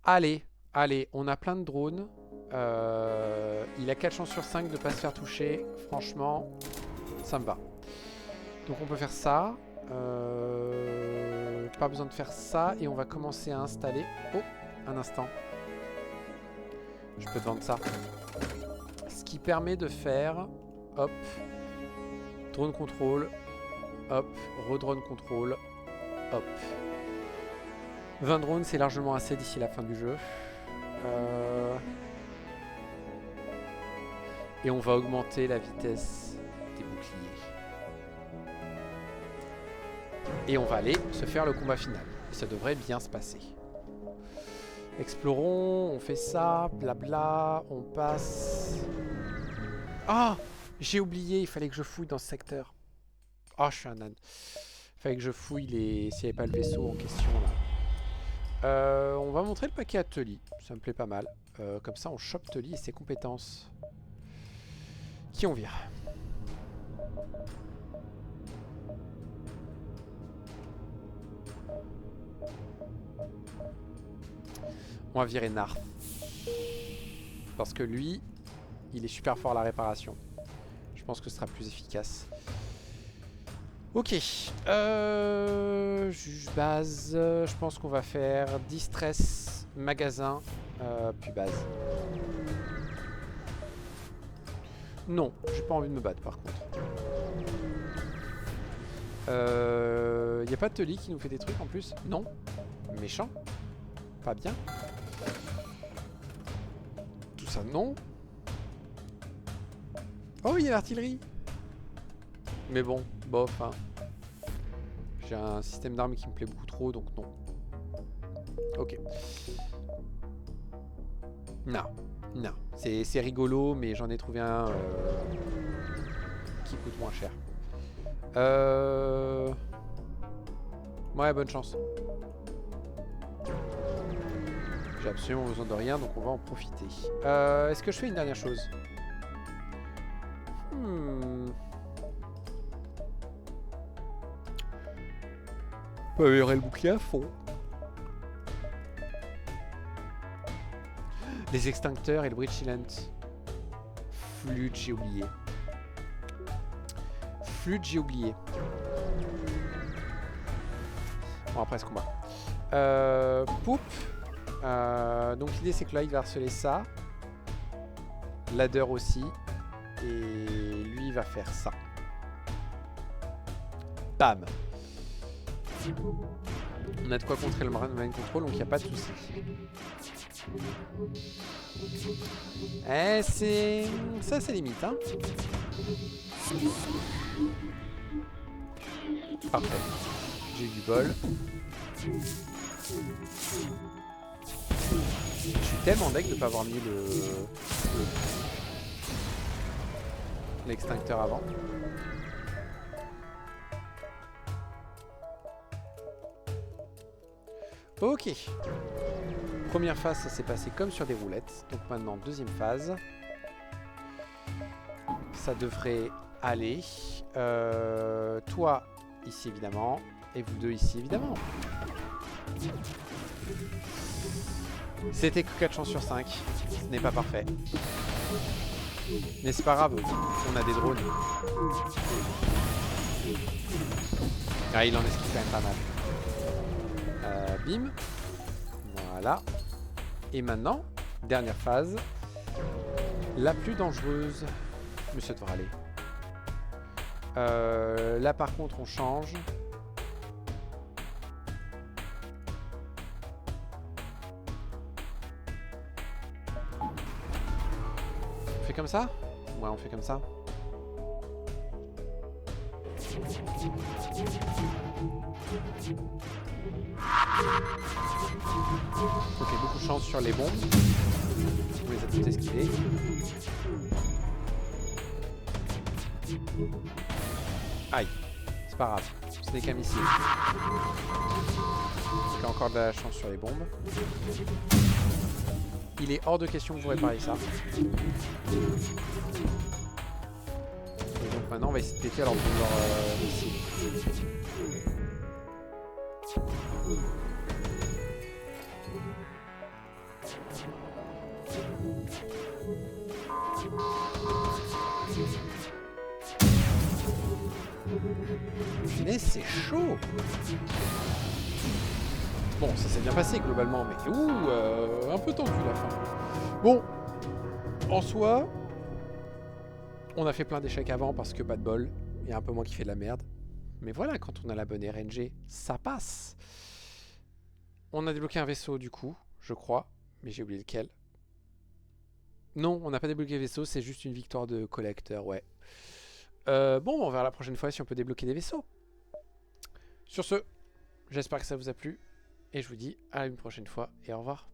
Allez, allez, on a plein de drones. Il a 4 chances sur 5 de ne pas se faire toucher. Franchement, ça me va. Donc on peut faire ça. Pas besoin de faire ça. Et on va commencer à installer... Oh, un instant. Je peux te vendre ça. Ce qui permet de faire... Hop. Drone control. Hop. Redrone control. Hop. 20 drones, c'est largement assez d'ici la fin du jeu. Et on va augmenter la vitesse des boucliers. Et on va aller se faire le combat final. Et ça devrait bien se passer. Explorons, on fait ça, blabla, on passe... Ah, j'ai oublié, il fallait que je fouille dans ce secteur. Oh, je suis un âne. Il fallait que je fouille les... s'il n'y avait pas le vaisseau en question là. On va montrer le paquet à Tully. Ça me plaît pas mal. Comme ça, on chope Tully et ses compétences. Qui on vire? On va virer Narth. Parce que lui, il est super fort à la réparation. Je pense que ce sera plus efficace. Ok. Juge base. Je pense qu'on va faire distress, magasin, puis base. Non, j'ai pas envie de me battre par contre. Y a pas de Tully qui nous fait des trucs en plus? Non. Méchant. Pas bien. Tout ça, non. Oh, il y a l'artillerie. Mais bon, bof, hein. J'ai un système d'armes qui me plaît beaucoup trop, donc non. Ok. Non. Non. C'est rigolo, mais j'en ai trouvé un qui coûte moins cher. Ouais, bonne chance. J'ai absolument besoin de rien, donc on va en profiter. Est-ce que je fais une dernière chose? On va améliorer le bouclier à fond. Les extincteurs et le bridge sealant. Flûte, j'ai oublié. Flûte, j'ai oublié. Bon, après ce combat. Poup. Donc l'idée c'est que là il va harceler ça. Ladder aussi. Et lui il va faire ça. Bam. On a de quoi contrer le mind control, donc il n'y a pas de souci. Eh, c'est... ça, c'est limite, hein. Parfait. J'ai eu du bol. Je suis tellement deg de ne pas avoir mis l'extincteur avant. Ok. Première phase, ça s'est passé comme sur des roulettes. Donc maintenant, deuxième phase. Ça devrait aller. Toi, ici évidemment. Et vous deux ici évidemment. C'était que 4 chances sur 5. Ce n'est pas parfait. Mais c'est pas grave, on a des drones. Ah, il en esquive quand même pas mal. Bim. Voilà. Et maintenant, dernière phase. La plus dangereuse. Mais ça devrait aller. Là par contre on change. On fait comme ça? Ouais, on fait comme ça. Ok, beaucoup de chance sur les bombes. On les a toutes esquivées. Aïe, c'est pas grave, ce n'est qu'un missile. J'ai encore de la chance sur les bombes. Il est hors de question que vous répariez ça. Et donc maintenant on va essayer de péter alors pour leur missile. Mais c'est chaud. Bon, ça s'est bien passé globalement, mais un peu tendu la fin. Bon, en soi, on a fait plein d'échecs avant parce que pas de bol. Il y a un peu moins qui fait de la merde. Mais voilà, quand on a la bonne RNG, ça passe. On a débloqué un vaisseau du coup, je crois, mais j'ai oublié lequel. Non, on n'a pas débloqué le vaisseau, c'est juste une victoire de collecteur, ouais. Bon, on verra la prochaine fois si on peut débloquer des vaisseaux. Sur ce, j'espère que ça vous a plu. Et je vous dis à une prochaine fois et au revoir.